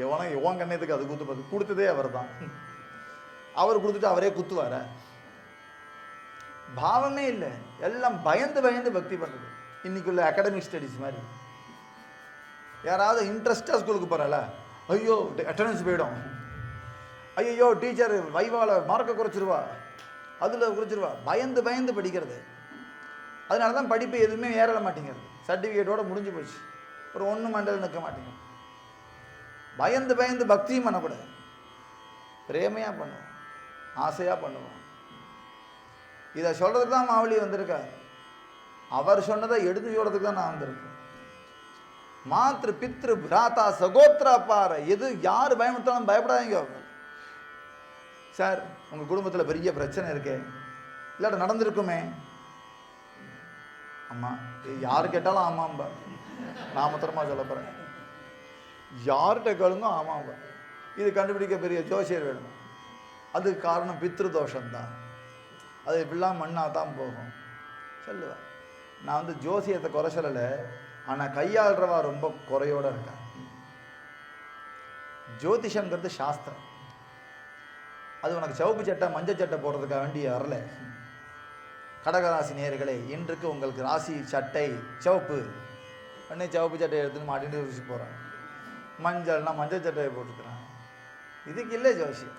எவன் கண்ணத்துக்கு அது குத்து கொடுத்ததே அவர் தான். அவர் கொடுத்துட்டு அவரே குத்துவார. பாவமே இல்லை. எல்லாம் பயந்து பயந்து பக்தி பண்ணுறது. இன்னைக்குள்ள அகாடமிக் ஸ்டடீஸ் மாதிரி. யாராவது இன்ட்ரெஸ்டாக ஸ்கூலுக்கு போகிறால, ஐயோ அட்டண்டன்ஸ் போயிடும், ஐயோ டீச்சர் வைவாவில் மார்க்கை குறைச்சிருவா, அதில் குறைச்சிருவா, பயந்து பயந்து படிக்கிறது. அதனால தான் படிப்பு எதுவுமே ஏற மாட்டேங்கிறது. சர்டிஃபிகேட்டோடு முடிஞ்சு போச்சு. ஒரு ஒன்று மண்டல் நிற்க மாட்டேங்குது. பயந்து பயந்து பக்தியும் பண்ணக்கூடாது. பிரேமையாக பண்ணுவோம், ஆசையாக பண்ணுவோம். இதை சொல்கிறதுக்கு தான் மாவழி வந்திருக்கார். அவர் சொன்னதை எடுத்து சொல்கிறதுக்கு தான் நான் வந்திருக்கேன். மாத்ரு பித்ரு பிராத்தா சகோத்ரா பார, எது யார் பயமுறுத்தாலும் பயப்படாதீங்க. சார் உங்கள் குடும்பத்தில் பெரிய பிரச்சனை இருக்கே, இல்லாட்ட நடந்திருக்குமே. அம்மா யாரு கேட்டாலும் ஆமாம்பா. நான் மாத்திரமா சொல்ல போகிறேன். யார்கிட்ட கேளுங்க ஆமாம்பா. இது கண்டுபிடிக்க பெரிய ஜோசியர் வேணும். அதுக்கு காரணம் பித்ரு தோஷம்தான். அது இப்படிலாம் மண்ணாக தான் போகும் சொல்லுவேன். நான் ஜோசியத்தை குறை சொல்லலை, ஆனால் கையாளுறவா ரொம்ப குறையோடு இருக்கேன். ஜோதிஷங்கிறது சாஸ்திரம். அது உனக்கு சிவப்பு சட்டை மஞ்சள் சட்டை போடுறதுக்காக வேண்டிய வரல. கடகராசி நேயர்களே, இன்றைக்கு உங்களுக்கு ராசி சட்டை சிவப்பு. உடனே சிவப்பு சட்டையை எடுத்துன்னு மாட்டிட்டு ருசி போகிறான். மஞ்சள்னா மஞ்சள் சட்டையை போட்டுக்கிறான். இதுக்கு இல்லை ஜோசியம்.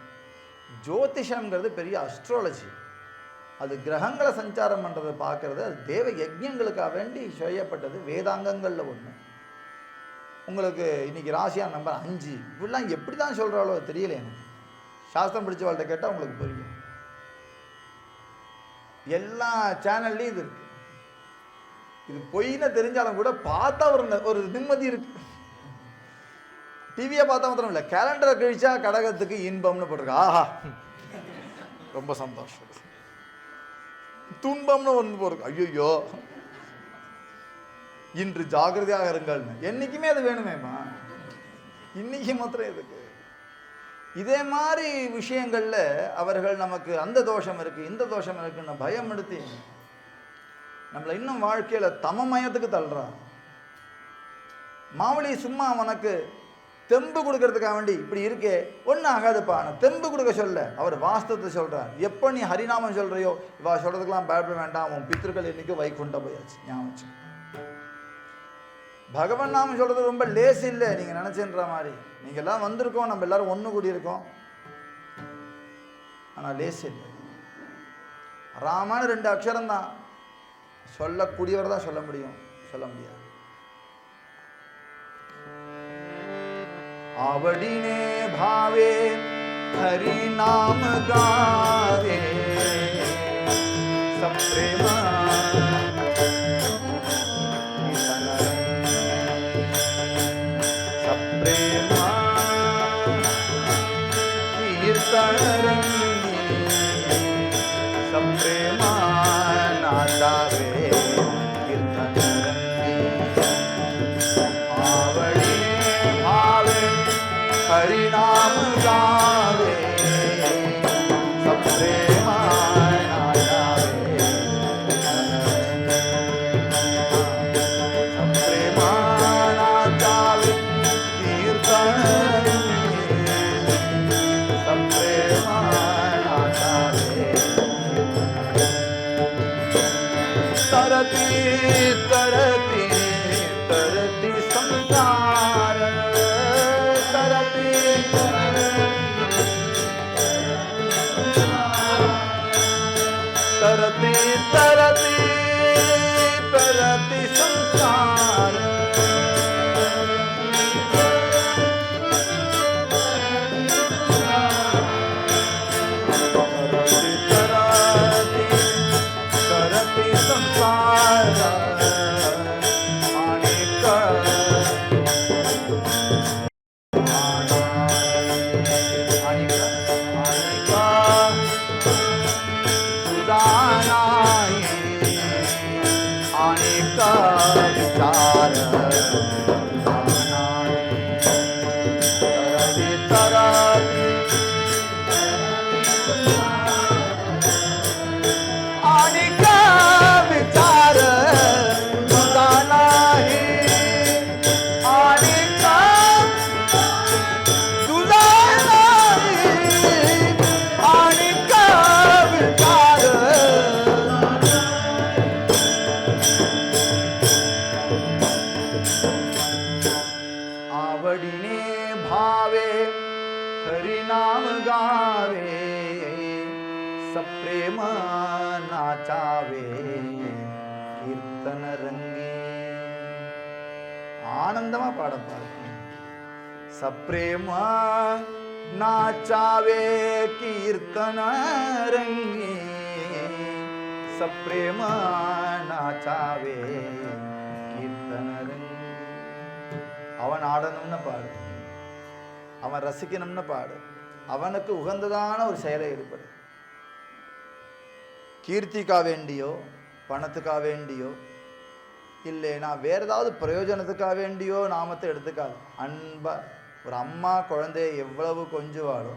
ஜோதிஷங்கிறது பெரிய அஸ்ட்ராலஜி. அது கிரகங்களை சஞ்சாரம் பண்ணுறதை பார்க்கறது. அது தேவ யஜ்யங்களுக்காக வேண்டி செய்யப்பட்டது. வேதாங்கங்களில் ஒன்று. உங்களுக்கு இன்னைக்கு ராசியான நம்பர் 5 இப்படிலாம் எப்படி தான் சொல்கிறாளோ தெரியல எனக்கு. சாஸ்திரம் படித்தவாள்கிட்ட கேட்டால் உங்களுக்கு புரியும். எல்லா சேனல்லையும் இது இருக்கு. இது பொய்ன்னு தெரிஞ்சாலும் கூட பார்த்தா ஒரு நிம்மதி இருக்கு. டிவியை பார்த்தா மாத்திரம் இல்லை, கேலண்டரை கழிச்சா கடகத்துக்கு இன்பம்னு போட்டிருக்கா. ஆஹா ரொம்ப சந்தோஷம். துன்பம்னு ஒன்று போருக்கு, ஐயோ இன்று ஜாகிரதையாக இருங்கள்னு. என்னைக்குமே அது வேணுமேம்மா, இன்னைக்கு மாத்திரம் எதுக்கு? இதே மாதிரி விஷயங்கள்ல அவர்கள் நமக்கு அந்த தோஷம் இருக்கு இந்த தோஷம் இருக்குன்னு பயம் எடுத்து நம்மளை இன்னும் வாழ்க்கையில தமமயத்துக்கு தள்ளுறான். மாவழி சும்மா உனக்கு தெம்பு கொடுக்கறதுக்காக வேண்டி இப்படி இருக்கே, ஒன்றும் ஆகாதுப்பா, நான் தெம்பு கொடுக்க சொல்ல. அவர் வாஸ்தவத்தை சொல்றார். எப்போ நீ ஹரிநாமம் சொல்றியோ இவா சொல்றதுக்கெல்லாம் பயப்பட வேண்டாம், உன் பித்ருக்கள் இன்னைக்கு வைகுண்டம் போயாச்சு. ஞாபகம். பகவான் நாமம் சொல்றது ரொம்ப லேஸ் இல்லை நீங்க நினைச்சுன்ற மாதிரி. நீங்க எல்லாம் வந்திருக்கோம், நம்ம எல்லாரும் ஒன்று கூடி இருக்கோம், ஆனா லேஸ் இல்லை. ராமான 2 அக்ஷரம் தான், சொல்லக்கூடியவர் தான் சொல்ல முடியும், சொல்ல முடியாது. आवडीने भावे हरि नाम गावे सब प्रेम सब प्रेम कीर्तन सब प्रेम नादावे हरि नाम गावे सब प्रेम नादावे सब प्रेम नादावे कीर्तन सब प्रेम नादावे तरती तरती तरती संसार तरती तरती तरती संसार आणि का विचार तुझा नाही, आणि का तुझा नाही, आणि का विचार आवडीने भावे हरिनाम गावे, सप्रेम नाचावे कीर्तन रंगी. ஆனந்தமா பாடப்பாரு. சப்ரேம நாச்சாவே கீர்த்தன ரங்கி, சப்ரேம நாச்சாவே கீர்த்தன ரங்கி. அவன் ஆடணும்னு பாடு, அவன் ரசிக்கணும்னு பாடு, அவனுக்கு உகந்ததான ஒரு செயலை ஈடுபடு. கீர்த்திக்கா வேண்டியோ பணத்துக்காக வேண்டியோ இல்லைனா வேற ஏதாவது பிரயோஜனத்துக்காக வேண்டியோ நாமத்தை எடுத்துக்காது. அன்பா ஒரு அம்மா குழந்தைய எவ்வளவு கொஞ்சுவாளோ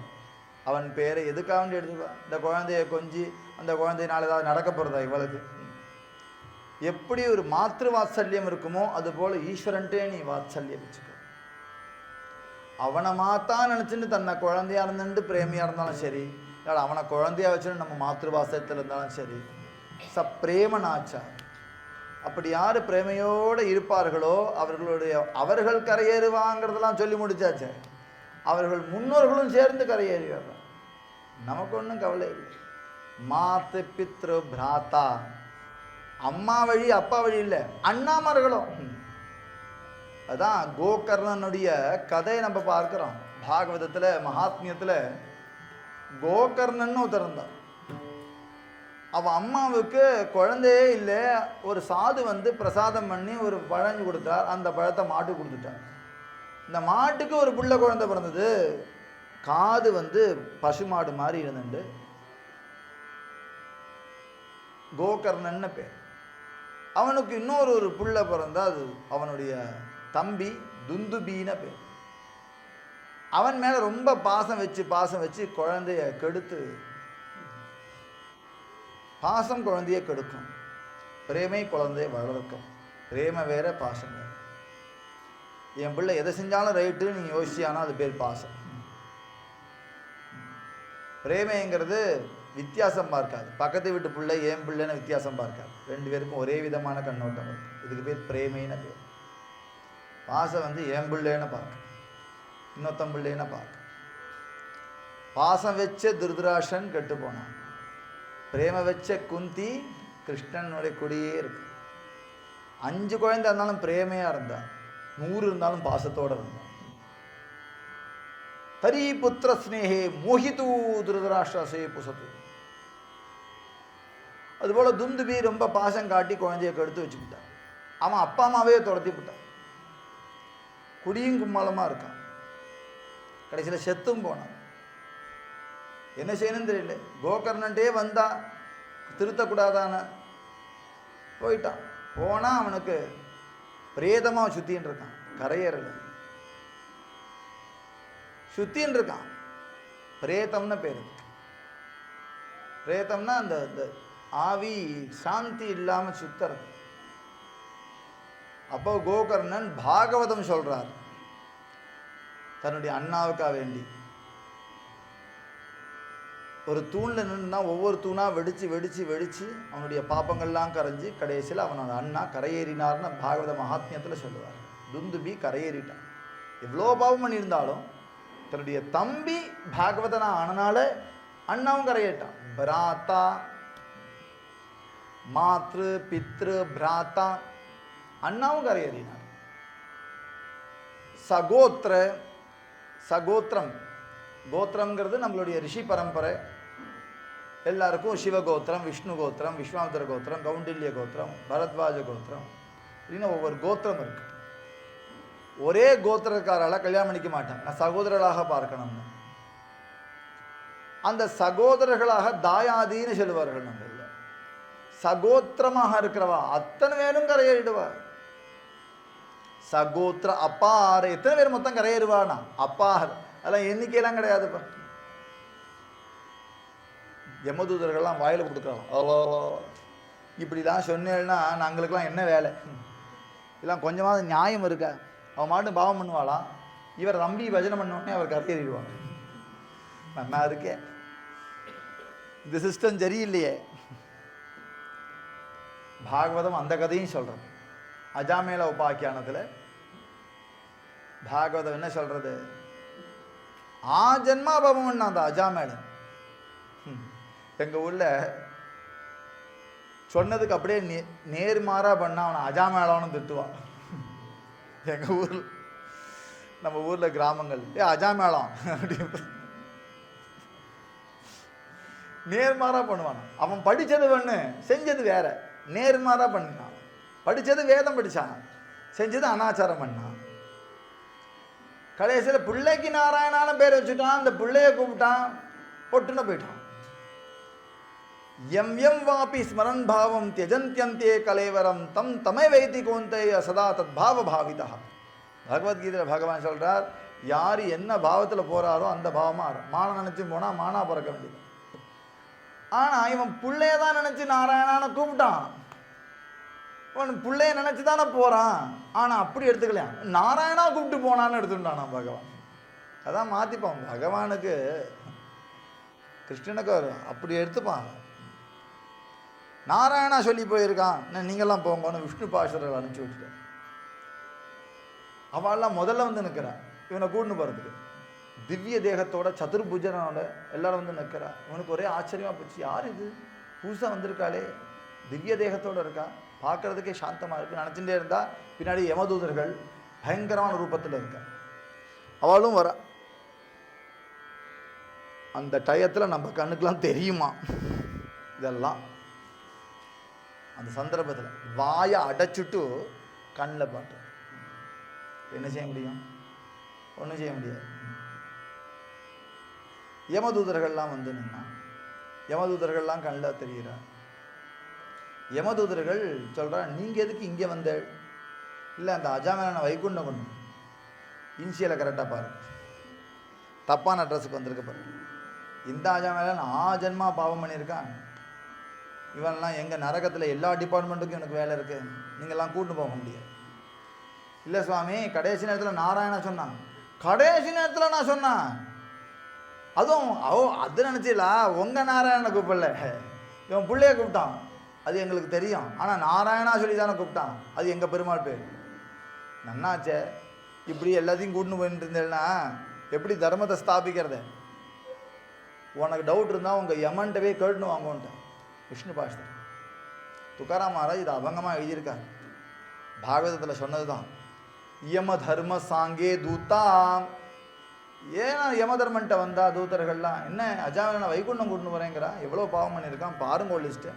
அவன் பேரை எதுக்காக வேண்டி எடுத்துப்பா. இந்த குழந்தைய கொஞ்சி அந்த குழந்தையினால ஏதாவது நடக்க போகிறதா இவளுக்கு? எப்படி ஒரு மாத்திரு வாத்சல்யம் இருக்குமோ அதுபோல் ஈஸ்வரன்ட்டே நீ வாத்சல்யம் வச்சுக்கோ. அவனை மாத்தான் நினச்சிட்டு தன்னை குழந்தையா இருந்துட்டு பிரேமியாக இருந்தாலும் சரி, இல்லை அவனை குழந்தையா வச்சுன்னு நம்ம மாத்திருவாசத்தில் இருந்தாலும் சரி, பிரேம நாச்சா. அப்படி யார் பிரேமையோடு இருப்பார்களோ அவர்கள் கரையேறுவாங்கிறதெல்லாம் சொல்லி முடிச்சாச்சு. அவர்கள் முன்னோர்களும் சேர்ந்து கரையேறிவார்கள். நமக்கு ஒன்றும் கவலை இல்லை. மாத்து பித்ரு பிராத்தா, அம்மா வழி அப்பா வழி இல்லை, அண்ணாமார்களும். அதான் கோகர்ணனுடைய கதையை நம்ம பார்க்கிறோம் பாகவதத்தில் மகாத்மியத்தில். கோகர்ணன் ஒருத்தர் இருந்தான். அவன் அம்மாவுக்கு குழந்தையே இல்லை. ஒரு சாது வந்து பிரசாதம் பண்ணி ஒரு பழஞ்சு கொடுத்தார். அந்த பழத்தை மாட்டுக்கு கொடுத்துட்டார். இந்த மாட்டுக்கு ஒரு புள்ள குழந்தை பிறந்தது. காது வந்து பசுமாடு மாதிரி இருந்துட்டு கோகர்ணன்னு பேர். அவனுக்கு இன்னொரு புள்ள பிறந்தா, அது அவனுடைய தம்பி துந்துபின்னு பேர். அவன் மேலே ரொம்ப பாசம் வச்சு குழந்தைய கெடுத்து, பாசம் குழந்தைய கெடுக்கும், பிரேமை குழந்தைய வளர்க்கும். பிரேம வேற பாசம் வேற. என் பிள்ளை எதை செஞ்சாலும் ரைட்டு நீ யோசிச்சானா அது பேர் பாசம். பிரேமைங்கிறது வித்தியாசம் பார்க்காது. பக்கத்து வீட்டு பிள்ளை என் பிள்ளைன்னு வித்தியாசம் பார்க்காது. ரெண்டு பேருக்கும் ஒரே விதமான கண்ணோட்டம் இருக்கு. இதுக்கு பேர் பிரேமைன்னு பேர். பாசம் வந்து என் பிள்ளைன்னு பார்க்க, இன்னொத்தம் பிள்ளைன்னு பார்க்க. பாசம் வச்ச திருதராஷன் கெட்டு போனான். பிரேம வச்ச குந்தி கிருஷ்ணனுடைய கொடியே இருக்கு. 5 குழந்தை இருந்தாலும் பிரேமையா இருந்தா, 100 இருந்தாலும் பாசத்தோட இருந்தான். தரி புத்திர ஸ்னேகே மோகிதூ திருதராஷ்டிரசே புசத்து. அதுபோல துந்துபி ரொம்ப பாசம் காட்டி குழந்தைய கெடுத்து வச்சுக்கிட்டான். அவன் அப்பா அம்மாவே துரத்தி விட்டான். குடியும் கும்மாளமா இருக்கான். கடைசியில் செத்தும் போனான். என்ன செய்யணும்னு தெரியல. கோகர்ணன்டே வந்தா திருத்தக்கூடாதான போயிட்டான். போனா அவனுக்கு பிரேதமா சுத்தின்னு இருக்கான். கரையேறல சுத்தின்னு இருக்கான். பிரேதம்னு பேரு. பிரேதம்னா அந்த ஆவி சாந்தி இல்லாம சுத்துறது. அப்போ கோகர்ணன் பாகவதம் சொல்றார் தன்னுடைய அண்ணாவுக்காக வேண்டி. ஒரு தூணில் நின்றுனா ஒவ்வொரு தூணா வெடிச்சு அவனுடைய பாப்பங்கள்லாம் கரைஞ்சி கடைசியில் அவனோட அண்ணா கரையேறினார்னு பாகவத மகாத்மியத்தில் சொல்லுவார். துந்துபி கரையேறிட்டான். எவ்வளோ பாவம் பண்ணியிருந்தாலும் தன்னுடைய தம்பி பாகவதனா ஆனனால அண்ணாவும் கரையேட்டான். பிராத்தா மாத்ரு பித்ரு பிராத்தா, அண்ணாவும் கரையேறினார். சகோத்திரம், கோத்திரம்ங்கிறது நம்மளுடைய ரிஷி பரம்பரை. எல்லாருக்கும் சிவகோத்திரம், விஷ்ணு கோத்திரம், விஸ்வாமித்திர கோத்திரம், கௌண்டில்ய கோத்திரம், பரத்வாஜ கோத்திரம், அப்படின்னு ஒவ்வொரு கோத்திரம் இருக்கு. ஒரே கோத்திரக்காரால கல்யாணம் பண்ணிக்க மாட்டாங்க. நான் சகோதரர்களாக பார்க்கணும்னு. அந்த சகோதரர்களாக தாயாதின்னு சொல்லுவார்கள். நம்ம இல்லை, சகோத்திரமாக இருக்கிறவா அத்தனை பேரும் கரையேறிடுவா. சகோத்திர அப்பாறு எத்தனை பேர் மொத்தம் கரையேறுவானா? அப்பாறு அதெல்லாம் எண்ணிக்கையெல்லாம் கிடையாதுப்பா. யமதூதர்கள்லாம் வாயில் கொடுக்குறாங்க. அவ்வளோ இப்படிலாம் சொன்னேன்னா நாங்களுக்கெல்லாம் என்ன வேலை? இதெல்லாம் கொஞ்சமாவது நியாயம் இருக்கா? அவன் மாட்டும் பாவம் பண்ணுவாளாம், இவர் நம்பி பஜனை பண்ணோடனே அவர் கரையேறிடுவாங்க. நல்லா இருக்கே, இந்த சிஸ்டம் சரியில்லையே. பாகவதம் அந்த கதையும் சொல்றது. அஜாமேள உபாக்கியானத்தில் பாகவதம் என்ன சொல்றது? ஜென்மா பாவம் பண்ண அந்த அஜாமேளன் எங்க ஊர்ல சொன்னதுக்கு அப்படியே நேர்மாறா பண்ண அவனை அஜாமேளம்னு திட்டுவான். எங்க ஊர்ல, நம்ம ஊர்ல கிராமங்கள், அஜாமேளம் அப்படின்னு நேர்மாறா பண்ணுவான். அவன் படிச்சது ஒண்ணு, செஞ்சது வேற. நேர்மாறா பண்ணினான். படிச்சது வேதம் படிச்சான், செஞ்சது அனாச்சாரம் பண்ணான். கடைசியில் பிள்ளைக்கு நாராயணான பேர் வச்சுட்டான். அந்த பிள்ளைய கூப்பிட்டான், பொட்டுன்னு போயிட்டான். எம் எம் வாபி ஸ்மரன் பாவம் தியஜந்தியந்தே கலேவரம் தம் தமை வைத்தி கோந்தை சதா தத் பாவ பாவிதா. பகவத்கீதையில் பகவான் சொல்றார், யார் என்ன பாவத்தில் போறாரோ அந்த பாவமா மான நினைச்சு போனா மானா பிறக்க வேண்டியது. ஆனா இவன் பிள்ளையதான் நினைச்சு நாராயணான கூப்பிட்டான். இவன் பிள்ளைய நினைச்சு தானே போறான். ஆனா அப்படி எடுத்துக்கலையா, நாராயணா கூப்பிட்டு போனான்னு எடுத்துட்டானா பகவான். அதான் மாத்திப்பான். பகவானுக்கு கிருஷ்ணனுக்கு அப்படி எடுத்துப்பான். நாராயணா சொல்லி போயிருக்கான், நீங்கள்லாம் போங்கன்னு விஷ்ணு பாஷர்கள் அனுப்பிச்சு விட்டுட்டேன். அவள்லாம் முதல்ல வந்து நிற்கிறான் இவனை கூட்டுன்னு போகிறதுக்கு. திவ்ய தேகத்தோட சதுர்புஜனோட எல்லாரும் வந்து நிற்கிறா. இவனுக்கு ஒரே ஆச்சரியமா போச்சு, யார் இது புதுசாக வந்திருக்காளே, திவ்ய தேகத்தோடு இருக்கா, பார்க்கறதுக்கே சாந்தமாக இருக்கு நினச்சிட்டே இருந்தா. பின்னாடி யமதூதர்கள் பயங்கரமான ரூபத்தில் இருக்கா. அவளும் வர. அந்த டயத்தில் நம்ம கண்ணுக்கெல்லாம் தெரியுமா இதெல்லாம். அந்த சந்தர்ப்பத்தில் வாயை அடைச்சிட்டு கண்ணில் பாட்டு என்ன செய்ய முடியும்? ஒன்றும் செய்ய முடியாது. யமதூதர்கள்லாம் வந்து நின்னா, யமதூதர்கள்லாம் கண்ணில் தெரிகிறார். யமதூதர்கள் சொல்கிறா, நீங்கள் எதுக்கு இங்கே வந்த? இல்லை, அந்த அஜாமேளனை வைகுண்டம் கொண்டு. இன்சியலை கரெக்டாக பாரு, தப்பான அட்ரஸுக்கு வந்திருக்க பாரு. இந்த அஜாமேளன் ஜென்மா பாவம் பண்ணியிருக்கான். இவன்லாம் எங்கள் நரகத்தில் எல்லா டிபார்ட்மெண்ட்டுக்கும் எனக்கு வேலை இருக்குது, நீங்கள்லாம் கூட்டு போக முடியாது. இல்லை சுவாமி, கடைசி நேரத்தில் நாராயணா சொன்னான். கடைசி நேரத்தில் நான் சொன்னான், அதுவும் அது நினச்சிடலா, உங்கள் நாராயணனை கூப்பிடல, இவன் பிள்ளைய கூப்பிட்டான். அது எங்களுக்கு தெரியும், ஆனால் நாராயணா சொல்லி தானே கூப்பிட்டான். அது எங்கள் பெருமாள் பேர். நன்னாச்சே, இப்படி எல்லாத்தையும் கூட்டின்னு போயிட்டு இருந்தேன்னா எப்படி தர்மத்தை ஸ்தாபிக்கிறது? உனக்கு டவுட் இருந்தால் உங்கள் யமன்ட்டவே கேட்டுன்னு வாங்குவோன்ட்டேன். விஷ்ணு பாஷர் துக்காராம் மகாராஜ் இது அபங்கமாக எழுதியிருக்கார். பாகவதத்தில் சொன்னது தான். யம தர்ம சாங்கே தூத்தா. ஏன்னா யம தர்மன்ட்ட வந்தா தூத்தர்கள்லாம் என்ன அஜாமேளனை வைகுண்டம் கூட்டின்னு போகிறேங்கிறா, எவ்வளோ பாவம் பண்ணியிருக்கான் பாருங்க லிஸ்ட்டு,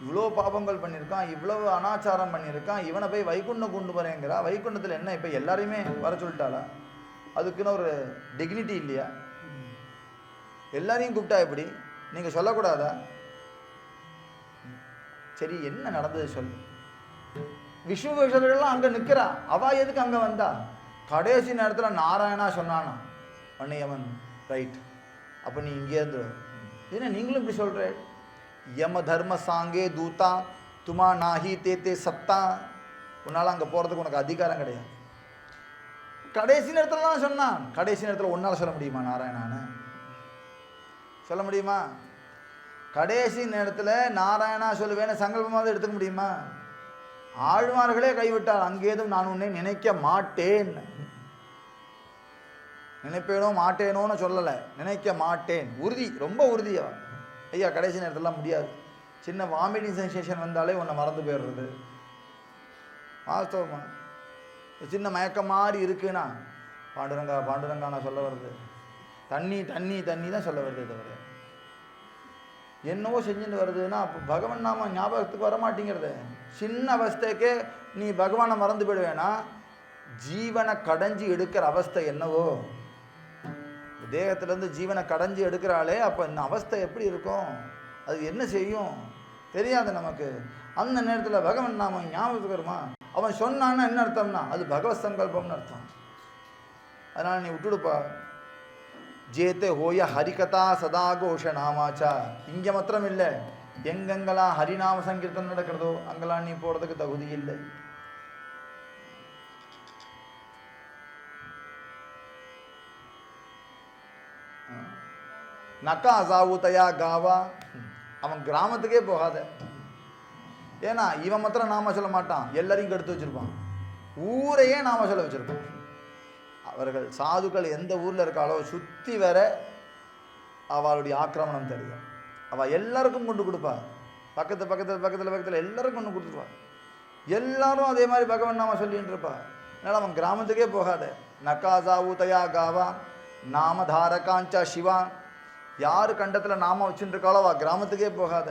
இவ்வளோ பாவங்கள் பண்ணியிருக்கான், இவ்வளவு அனாச்சாரம் பண்ணியிருக்கான், இவனை போய் வைகுண்டம் கொண்டு போகிறேங்கிறா. வைகுண்டத்தில் என்ன இப்போ எல்லாரையுமே வர சொல்லிட்டாளா? அதுக்குன்னு ஒரு டிக்னிட்டி இல்லையா? எல்லாரையும் கூப்பிட்டா எப்படி? நீங்கள் சொல்லக்கூடாதா? சரி, என்ன நடந்தது சொல்லு. விஷ்ணு விஷயர்கள்லாம் அங்கே நிற்கிறா, அவ எதுக்கு அங்கே வந்தா? கடைசி நேரத்தில் நாராயணா சொன்னானா வன்னியவன், ரைட், அப்போ நீ இங்கேருந்து என்ன நீங்களும் இப்படி சொல்கிற? யம தர்ம சாங்கே தூத்தா துமா நாஹி தே சத்தா. உன்னால் அங்கே போகிறதுக்கு உனக்கு அதிகாரம் கிடையாது. கடைசி நேரத்தில் தான் சொன்னான். கடைசி நேரத்தில் உன்னால் சொல்ல முடியுமா நாராயணான்னு? சொல்ல முடியுமா? கடைசி நேரத்தில் நாராயணா சொல்லுவேன்னு சங்கல்பமாக எடுத்துக்க முடியுமா? ஆழ்வார்களே கைவிட்டால் அங்கேதும் நான் உன்னை நினைக்க மாட்டேன். நினைப்பேனோ மாட்டேனோன்னு சொல்லலை, நினைக்க மாட்டேன். உறுதி, ரொம்ப உறுதியா. ஐயா கடைசி நேரத்திலாம் முடியாது. சின்ன வாமிட்டிங் சென்சேஷன் வந்தாலே உன்னை மறந்து போயிடுறது. வாஸ்தவமா சின்ன மயக்கம் மாதிரி இருக்குன்னா பாண்டுரங்கா பாண்டுரங்கா நான் சொல்ல வருது, தண்ணி தண்ணி தண்ணி தான் சொல்ல வருது தவிர என்னவோ செஞ்சுட்டு வருதுன்னா அப்போ பகவான் நாம ஞாபகத்துக்கு வரமாட்டேங்கிறது. சின்ன அவஸ்தைக்கே நீ பகவானை மறந்து போயிடுவேனா? ஜீவனை கடைஞ்சி எடுக்கிற அவஸ்தை என்னவோ, தேகத்திலேருந்து ஜீவனை கடைஞ்சி எடுக்கிறாளே, அப்போ இந்த அவஸ்தை எப்படி இருக்கும்? அது என்ன செய்யும் தெரியாது நமக்கு. அந்த நேரத்தில் பகவான் நாம ஞாபகத்துக்கு வருமா? அவன் சொன்னான்னா என்ன அர்த்தம்னா அது பகவத் சங்கல்பம்னு அர்த்தம். அதனால் நீ விட்டுடுப்பா. ஜேத்தே ஹோய ஹரிகதா சதா கோஷ நாமாச்சா. இங்கே மாத்திரம் இல்லை, எங்கெங்கெல்லாம் ஹரிநாம சங்கீர்த்தனம் நடக்கிறதோ அங்கெல்லாம் நீ போகிறதுக்கு தகுதி இல்லை. நக்கா சாவுத்தையா காவா, அவன் கிராமத்துக்கே போகாத. ஏன்னா இவன் மாத்திரம் நாம சொல்ல மாட்டான், எல்லாரையும் கெடுத்து வச்சிருப்பான், ஊரையே நாம சொல்ல வச்சிருப்பான். அவர்கள் சாதுக்கள் எந்த ஊரில் இருக்காளோ சுற்றி வர அவளுடைய ஆக்கிரமணம் தெரியும். அவள் எல்லாருக்கும் கொண்டு கொடுப்பா, பக்கத்தில் பக்கத்தில் பக்கத்தில் பக்கத்தில் எல்லாருக்கும் கொண்டு கொடுத்துருவா. எல்லாரும் அதே மாதிரி பகவன் நாம சொல்லிட்டு இருப்பா. அதனால் அவன் கிராமத்துக்கே போகாத. நக்காசா ஊதையா காவா நாமதாரகாஞ்சா சிவா, யார் கண்டத்தில் நாம வச்சுட்டு இருக்காளோ அவள் கிராமத்துக்கே போகாத.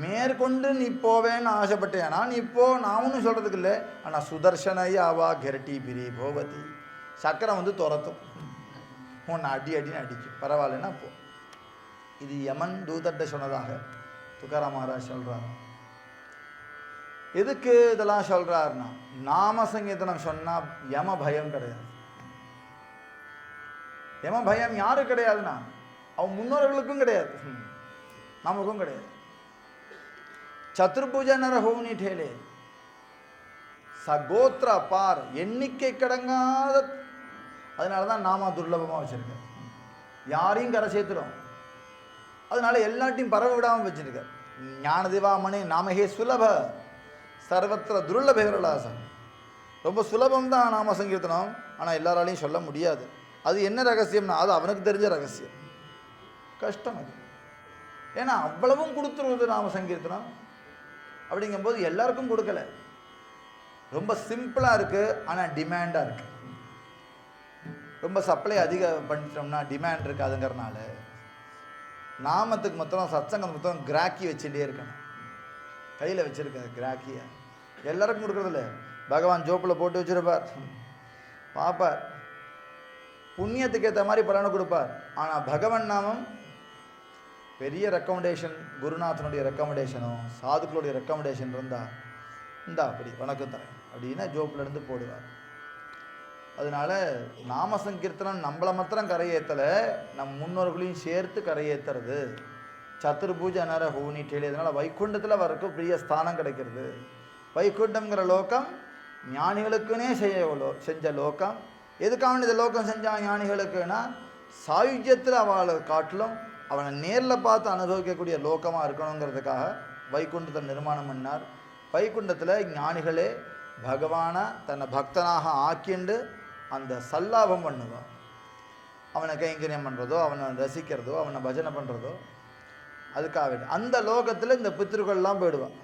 மேற்கொண்டு நீ போவேன்னு ஆசைப்பட்டேன்னா நீ இப்போ நான் ஒன்றும் சொல்கிறதுக்கு இல்லை. ஆனால் சுதர்ஷனையா அவா கெரட்டி பிரி போவதி, சக்கரம் வந்து துரத்தும், உன்னை அடி அடின்னு அடிக்கும், பரவாயில்லன்னா போ. இது யமன் தூதட்ட சொன்னதாக துக்காராம் மகாராஜ் சொல்கிறார். எதுக்கு இதெல்லாம் சொல்கிறாருன்னா, நாம சங்கீதனம் சொன்னால் யம பயம் கிடையாது. யம பயம் யாரு கிடையாதுன்னா அவன் முன்னோர்களுக்கும் கிடையாது, நமக்கும் கிடையாது. சத்துர்புஜ நர ஹோனி டேலே சகோத்ர பார், எண்ணிக்கை கடங்காத. அதனால தான் நாம துர்லபமாக வச்சிருக்க, யாரையும் கரை சேர்த்துடும். அதனால எல்லாத்தையும் பரவ விடாமல் வச்சிருக்க. ஞானதிவாமணி நாமஹே சுலப சர்வத்திர துர்லபேரலாசம். ரொம்ப சுலபம் தான் நாம சங்கீர்த்தனம், ஆனால் எல்லாராலையும் சொல்ல முடியாது. அது என்ன ரகசியம்னா அது அவனுக்கு தெரிஞ்ச ரகசியம், கஷ்டம் அது. ஏன்னா அவ்வளவும் கொடுத்துருவது நாம சங்கீர்த்தனம். அப்படிங்கும்போது எல்லாருக்கும் கொடுக்கல, ரொம்ப சிம்பிளாக இருக்குது, ஆனால் டிமாண்டாக இருக்குது. ரொம்ப சப்ளை அதிகம் பண்ணிட்டோம்னா டிமாண்ட் இருக்காதுங்கிறனால நாமத்துக்கு மொத்தம் சத்சங்கம் மொத்தம் கிராக்கி வச்சுட்டே இருக்கணும். கையில் வச்சுருக்க கிராக்கியை எல்லாருக்கும் கொடுக்குறதில்ல. பகவான் ஜோப்பில் போட்டு வச்சுருப்பார், பார்ப்பார், புண்ணியத்துக்கு ஏற்ற மாதிரி பலனை கொடுப்பார். ஆனால் பகவன் நாமம் பெரிய ரெக்கமெண்டேஷன், குருநாதனுடைய ரெக்கமெண்டேஷனோ சாதுக்களுடைய ரெக்கமெண்டேஷன் இருந்தால் இந்தா அப்படி வணக்கம் தரேன் அப்படின்னா ஜோப்பிலேருந்து போடுவார். அதனால நாம சங்கீர்த்தனம் நம்மளை மாத்திரம் கரையேற்றலை, நம் முன்னோர்களையும் சேர்த்து கரையேற்றுறது. சத்துர்பூஜ நர ஹோனி டேலி. அதனால் வைகுண்டத்தில் வரக்கு பெரிய ஸ்தானம் கிடைக்கிறது. வைகுண்டம்ங்கிற லோகம் ஞானிகளுக்குன்னே செஞ்ச லோகம். எதுக்காக இந்த லோகம் செஞ்சான் ஞானிகளுக்குன்னா, சாயுஜ்யத்தில் அவளை காட்டிலும் அவனை நேரில் பார்த்து அனுபவிக்கக்கூடிய லோகமாக இருக்கணுங்கிறதுக்காக வைகுண்டத்தை நிர்மாணம் பண்ணார். வைகுண்டத்தில் ஞானிகளே பகவானை தன்னை பக்தனாக ஆக்கிண்டு அந்த சல்லாபம் பண்ணுவான். அவனை கைங்கரியம் பண்ணுறதோ, அவனை ரசிக்கிறதோ, அவனை பஜனை பண்ணுறதோ, அதுக்காக அந்த லோகத்தில் இந்த பித்ருக்கள்லாம் போயிடுவான்.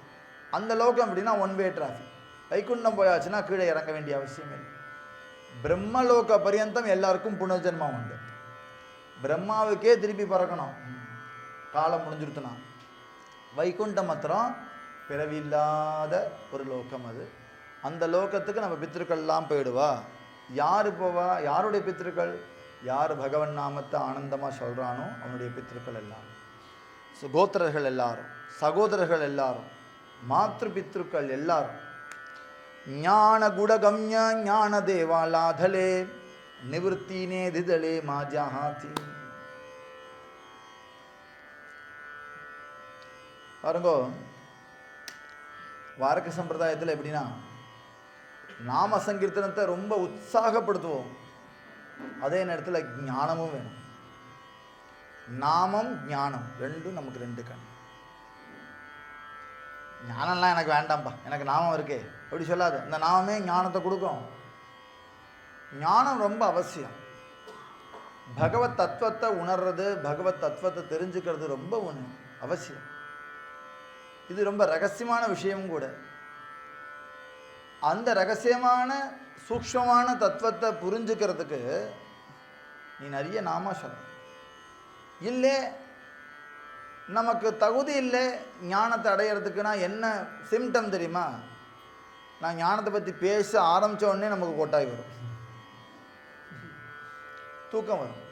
அந்த லோகம் அப்படின்னா ஒன் வே டிராஃபிக். வைகுண்டம் போயாச்சுன்னா கீழே இறங்க வேண்டிய அவசியம் இல்லை. பிரம்மலோக பரியந்தம் எல்லாருக்கும் புனர்ஜென்மம் உண்டு. பிரம்மாவுக்கே திருப்பி பறக்கணும், காலம் முடிஞ்சுருத்துனா. வைகுண்டம் மாத்திரம் பிறவி இல்லாத ஒரு லோகம் அது. அந்த லோகத்துக்கு நம்ம பித்திருக்கள்லாம் போயிடுவா. யார் போவா? யாருடைய பித்திருக்கள்? யார் பகவன் நாமத்தை ஆனந்தமாக சொல்கிறானோ அவனுடைய பித்திருக்கள் எல்லாரும், கோத்திரர்கள் எல்லாரும், சகோதரர்கள் எல்லாரும், மாத்ரு பித்ருக்கள் எல்லாரும். ஞான குடகம்ய ஞான தேவாலாதலே நிவர்த்தினே திதலே மாஜாஹாதி. பாருங்கோ, வாரக்க சம்பிரதாயத்தில் எப்படின்னா நாம சங்கீர்த்தனத்தை ரொம்ப உற்சாகப்படுத்துவோம், அதே நேரத்தில் ஞானமும் வேணும். நாமம் ஞானம் ரெண்டும் நமக்கு ரெண்டு கண். ஞானம்லாம் எனக்கு வேண்டாம்ப்பா, எனக்கு நாமம் இருக்கே அப்படி சொல்லாது. இந்த நாமமே ஞானத்தை கொடுக்கும். ஞானம் ரொம்ப அவசியம். பகவத் தத்துவத்தை உணர்றது, பகவத் தத்துவத்தை தெரிஞ்சுக்கிறது ரொம்ப அவசியம். இது ரொம்ப ரகசியமான விஷயமும் கூட. அந்த ரகசியமான சூக்ஷ்மமான தத்துவத்தை புரிஞ்சுக்கிறதுக்கு நீ நிறைய நாம சொல்ல. இல்லை நமக்கு தகுதி இல்லை ஞானத்தை அடையிறதுக்குன்னா என்ன சிம்டம் தெரியுமா? நான் ஞானத்தை பற்றி பேச ஆரம்பித்த உடனே நமக்கு கொட்டாய் வரும், தூக்கம் வரும்,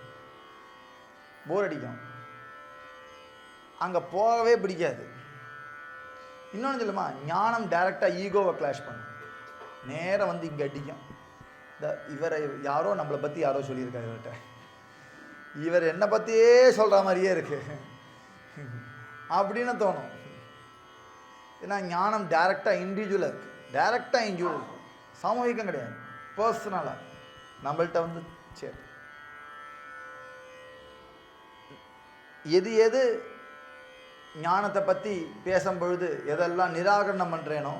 போர் அடிக்கும், அங்கே போகவே பிடிக்காது. இன்னொன்று சொல்லுமா, ஞானம் டைரெக்டாக ஈகோவை கிளாஷ் பண்ணும், நேராக வந்து இங்கே அடிக்கும். இந்த இவரை யாரோ நம்மளை பற்றி யாரோ சொல்லியிருக்காரு, இவர்கிட்ட இவர் என்னை பற்றியே சொல்கிற மாதிரியே இருக்கு அப்படின்னு தோணும். ஏன்னா ஞானம் டைரெக்டாக இண்டிவிஜுவலாக இருக்குது, டைரெக்டாக இண்டிவிஜுவல், சாமூகிகம் கிடையாது, பர்சனலாக நம்மள்கிட்ட வந்து சரி. எது எது ஞானத்தை பற்றி பேசும்பொழுது எதெல்லாம் நிராகரணம் பண்ணுறேனோ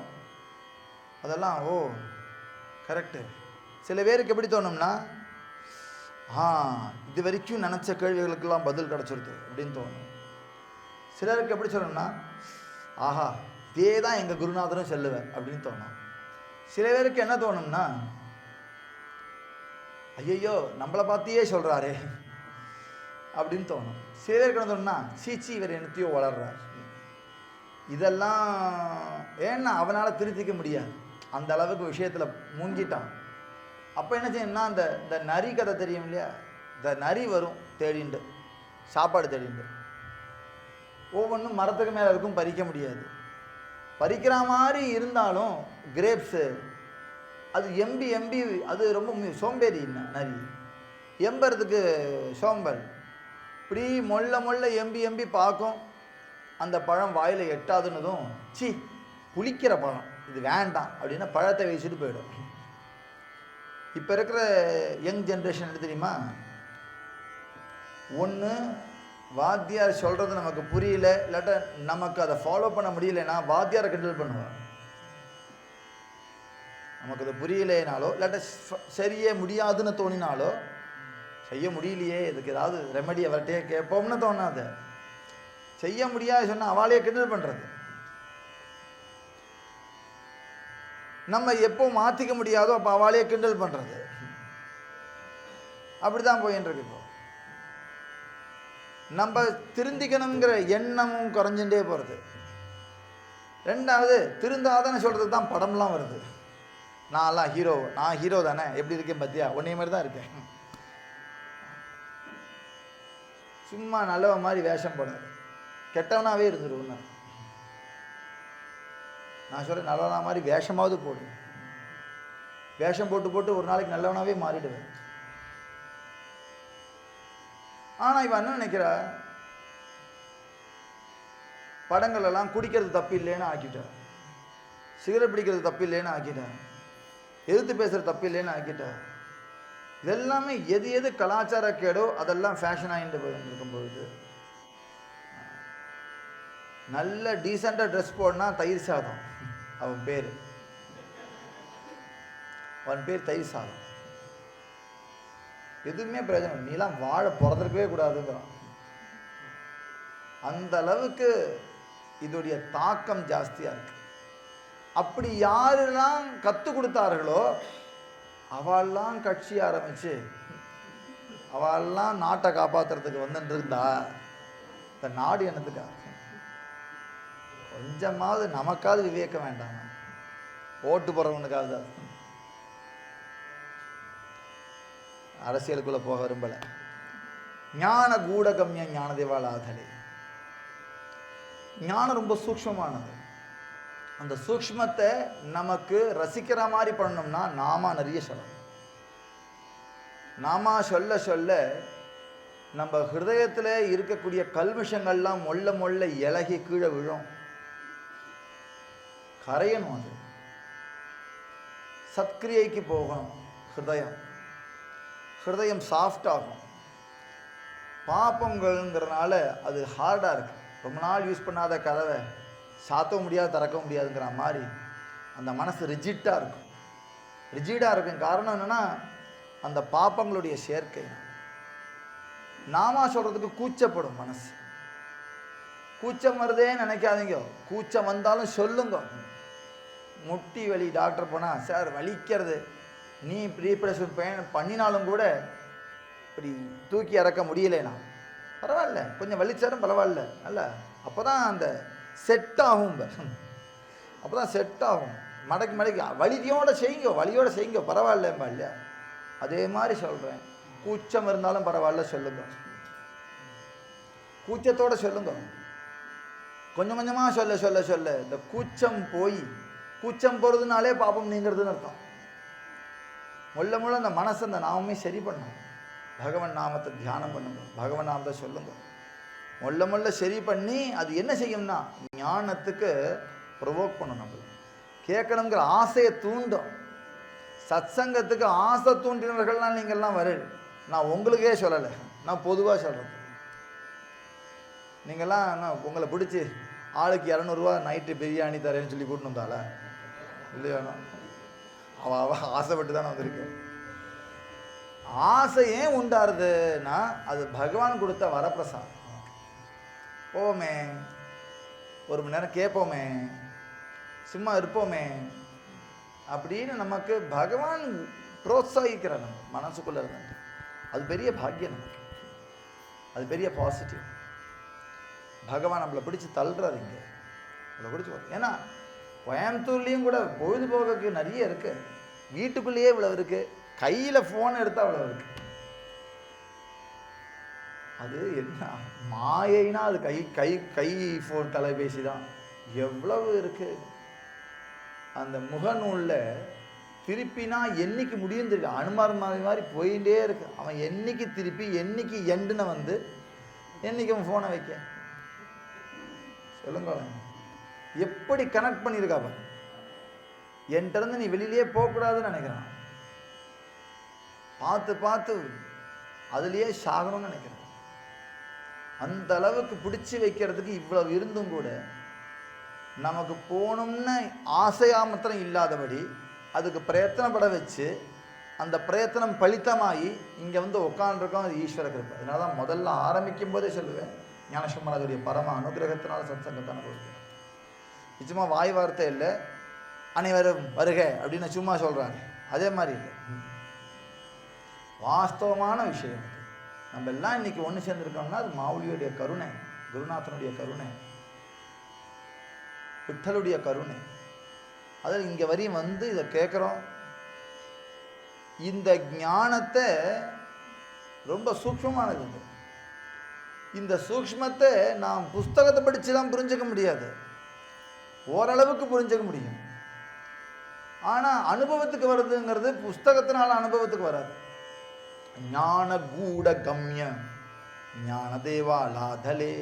அதெல்லாம் ஓ கரெக்டு. சில பேருக்கு எப்படி தோணும்னா இது வரைக்கும் நினச்ச கேள்விகளுக்கெல்லாம் பதில் கிடச்சிருது அப்படின்னு தோணும். சிலருக்கு எப்படி சொல்லணும்னா ஆஹா இதே தான் எங்கள் குருநாதரும் சொல்லுவேன் அப்படின்னு தோணும். சில பேருக்கு என்ன தோணும்னா ஐயோ நம்மளை பார்த்தியே சொல்கிறாரே அப்படின்னு தோணும். சில பேருக்கு என்ன தோணும்னா சீச்சி இவர் என்னத்தையோ வளர்றார். இதெல்லாம் ஏன்னா அவனால் திருத்திக்க முடியாது, அந்த அளவுக்கு விஷயத்தில் மூங்கிட்டான். அப்போ என்ன செய்யணும்னா இந்த நரி கதை தெரியும் இல்லையா, இந்த நரி வரும் தேடிண்டு, சாப்பாடு தேடிண்டு, ஒவ்வொன்றும் மரத்துக்கு மேலே இருக்கும், பறிக்க முடியாது. பறிக்கிற மாதிரி இருந்தாலும் கிரேப்ஸு அது எம்பி அது ரொம்ப சோம்பேறி நரி, எம்பறதுக்கு சோம்பல். இப்படி மொள்ள எம்பி பார்க்கும், அந்த பழம் வாயில் எட்டாதுன்னதும் சி புளிக்கிற பழம் இது வேண்டாம் அப்படின்னா பழத்தை வச்சுட்டு போயிடும். இப்போ இருக்கிற யங் ஜென்ரேஷன் என்ன தெரியுமா, ஒன்று வாத்தியார் சொல்கிறது நமக்கு புரியல, இல்லாட்ட நமக்கு அதை ஃபாலோ பண்ண முடியலைன்னா வாத்தியாரை கிண்டல் பண்ணுவார். நமக்கு அது புரியலைனாலோ இல்லாட்ட சரியே முடியாதுன்னு தோணினாலோ செய்ய முடியலையே இதுக்கு ஏதாவது ரெமெடி அவர்கிட்டயே கேட்போம்னு தோணாது. செய்ய முடியாது சொன்னால் அவளையே கிண்டல் பண்ணுறது. நம்ம எப்போ மாற்றிக்க முடியாதோ அப்போ அவளையே கிண்டல் பண்ணுறது. அப்படி தான் போயின்னு இருக்கு. இப்போ நம்ம திருந்திக்கணுங்கிற எண்ணமும் குறைஞ்சுட்டே போகிறது. ரெண்டாவது திருந்தாதானே சொல்கிறது தான் படம்லாம் வருது. நான் ஹீரோ தானே, எப்படி இருக்கேன் பார்த்தியா, உன்னைய மாதிரி தான் இருக்கேன். சும்மா நல்லவ மாதிரி வேஷம் போடாது, கெட்டவனாகவே இருந்துருவேன். நான் சொல்கிறேன் நல்லவனா மாதிரி வேஷமாவது போடு. வேஷம் போட்டு ஒரு நாளைக்கு நல்லவனாகவே மாறிடுவேன். ஆனால் இவன் என்ன நினைக்கிறா, படங்கள் எல்லாம் குடிக்கிறது தப்பு இல்லைன்னு ஆக்கிட்டான், சிகரெட் பிடிக்கிறது தப்பு இல்லைன்னு ஆக்கிட்டான், எதிர்த்து பேசுகிறது தப்பு இல்லைன்னு ஆக்கிட்டான். இதெல்லாமே எது கலாச்சார கேடோ அதெல்லாம் ஃபேஷன் ஆகிட்டு போயிருக்கும் பொழுது நல்ல டீசெண்டாக ட்ரெஸ் போடனா தயிர் சாதம், அவன் பேர் தயிர் சாதம். எதுவுமே பிரயோஜனம், நீலாம் வாழ பிறந்திருக்கவே கூடாதுங்கிறான். அந்த அளவுக்கு இதோடைய தாக்கம் ஜாஸ்தியாக இருக்கு. அப்படி யாரெல்லாம் கற்றுக் கொடுத்தார்களோ அவெல்லாம் கட்சி ஆரம்பிச்சு அவெல்லாம் நாட்டை காப்பாற்றுறதுக்கு வந்துட்டு இருந்தா இந்த நாடு என்னதுக்கா? கொஞ்சமாவது நமக்காவது விவேகம் வேண்டாமா? ஓட்டு போடுறவனுக்காவது. அரசியலுக்குள்ளே போக விரும்பலை. ஞான கூடகம்ய ஞான தேவாலாதலே. ஞானம் ரொம்ப சூக்ஷ்மமானது. அந்த சூக்ஷ்மத்தை நமக்கு ரசிக்கிற மாதிரி பண்ணணும்னா நாம நிறைய சொல்லணும். நாம சொல்ல நம்ம ஹிருதயத்தில் இருக்கக்கூடிய கல்மிஷங்கள்லாம் மொள்ள இலகி கீழே விழும், கரையணும். அது சத்கிரியைக்கு போகணும். ஹிருதயம் சாஃப்ட் ஆகும். பாப்பங்கள்ங்கிறனால அது ஹார்டாக இருக்கு. ரொம்ப நாள் யூஸ் பண்ணாத கதவை சாத்தவும் முடியாது திறக்க முடியாதுங்கிற மாதிரி அந்த மனசு ரிஜிடாக இருக்கும். காரணம் என்னென்னா அந்த பாப்பங்களுடைய சேர்க்கை. நாம சொல்கிறதுக்கு கூச்சப்படும் மனசு. கூச்சம் வருதே நினைக்காதீங்க, கூச்சம் வந்தாலும் சொல்லுங்க. முட்டி வலி டாக்டர் போனால் சார் வலிக்கிறது, நீ ரீப்ரேஷன் பண்ணினாலும் கூட இப்படி தூக்கி இறக்க முடியலைனா பரவாயில்ல, கொஞ்சம் வலிச்சாலும் பரவாயில்ல, அல்ல அப்போ தான் அந்த செட் ஆகும். அப்போ தான் செட் ஆகும். மடக்கி வலியோடு செய்யுங்க பரவாயில்லம்பா இல்லையா? அதே மாதிரி சொல்கிறேன், கூச்சம் இருந்தாலும் பரவாயில்ல சொல்லுங்க. கூச்சத்தோடு சொல்லுங்க. கொஞ்சம் கொஞ்சமாக சொல்ல இந்த கூச்சம் போகிறதுனாலே பாப்பம் நீங்கிறதுன்னு அர்த்தம். முள்ள அந்த மனசை அந்த நாமே சரி பண்ணணும். பகவன் நாமத்தை தியானம் பண்ணுங்க, பகவன் நாமத்தை சொல்லுங்க. மொல்ல மொல்ல சரி பண்ணி அது என்ன செய்யும்னா ஞானத்துக்கு ப்ரொவோக் பண்ணும், நம்ம கேட்கணுங்கிற ஆசையை தூண்டும். சத்சங்கத்துக்கு ஆசை தூண்டினவர்கள்லாம் நீங்கள்லாம் வர, நான் உங்களுக்கே சொல்லலை, நான் பொதுவாக சொல்கிறேன். நீங்கள்லாம் நான் உங்களை பிடிச்சி ஆளுக்கு 200 நைட்டு பிரியாணி தரேன்னு சொல்லி கூட்டின்னு வந்தால இல்லையானோ, அவள் ஆசைப்பட்டு தானே வந்திருக்கு. ஆசை ஏன் உண்டாருதுன்னா அது பகவான் கொடுத்த வரப்பிரசாதம். போவோமே, 1 மணி நேரம் கேட்போமே, சும்மா இருப்போமே அப்படின்னு நமக்கு பகவான் புரோத்சாகிக்கிறார். நம்ம மனசுக்குள்ளே இருந்து அது பெரிய பாக்கியம் நமக்கு, அது பெரிய பாசிட்டிவ். பகவான் நம்மளை பிடிச்சி தள்ளுறாரு இங்கே, நம்மளை பிடிச்சி. ஏன்னா கோயம்புத்தூர்லேயும் கூட பொழுதுபோக்கு நிறைய இருக்குது, வீட்டுக்குள்ளேயே இவ்வளோ இருக்குது, கையில் ஃபோன் எடுத்தால் அவ்வளோ இருக்குது. அது என்ன மாயைனா அது கை கை கை ஃபோன் தொலைபேசி தான். எவ்வளவு இருக்குது அந்த முகநூலில், திருப்பினா என்னைக்கு முடியும் தெரியல. அனுமார் மாதிரி போயிட்டே இருக்கு. அவன் என்னைக்கு திருப்பி என்னைக்கு எண்டுன்னு வந்து என்னைக்கு அவன் ஃபோனை வைக்க சொல்லுங்க. எப்படி கனெக்ட் பண்ணியிருக்காப்ப, என்கிட்ட நீ வெளியிலேயே போகக்கூடாதுன்னு நினைக்கிறான். பார்த்து பார்த்து அதுலேயே சாகணும்னு நினைக்கிறேன். அந்த அளவுக்கு பிடிச்சி வைக்கிறதுக்கு இவ்வளவு இருந்தும் கூட நமக்கு போகணும்னு ஆசையாக மாத்திரம் இல்லாதபடி அதுக்கு பிரயத்தனப்பட வச்சு அந்த பிரயத்தனம் பலித்தமாகி இங்கே வந்து உட்காந்துருக்கோம். அது ஈஸ்வர கிருப்பை. அதனால தான் முதல்ல ஆரம்பிக்கும் போதே சொல்லுவேன், ஞானசம்பந்தருடைய பரம அனுகிரகத்தினால சத்சங்கத்தை அனுபவிக்கிறேன். நிச்சயமாக வாய் வார்த்தை இல்லை, அனைவரும் வருக அப்படின்னு சும்மா சொல்கிறாங்க, அதே மாதிரி இல்லை, வாஸ்தவமான விஷயம். நம்ம எல்லாம் இன்னைக்கு ஒன்று சேர்ந்துருக்கோம்னா அது மாவுளியுடைய கருணை, குருநாதனுடைய கருணை, விட்டலுடைய கருணை. அதில் இங்கே வரையும் வந்து இதை கேட்குறோம். இந்த ஞானத்தை ரொம்ப சூக்ஷ்மமானது. இந்த சூக்ஷ்மத்தை நாம் புஸ்தகத்தை படிச்சுலாம் புரிஞ்சுக்க முடியாது, ஓரளவுக்கு புரிஞ்சுக்க முடியும். ஆனால் அனுபவத்துக்கு வருதுங்கிறது புஸ்தகத்தினால அனுபவத்துக்கு வராது. ஞான கூட கம்ய ஞான தேவாலாதலே.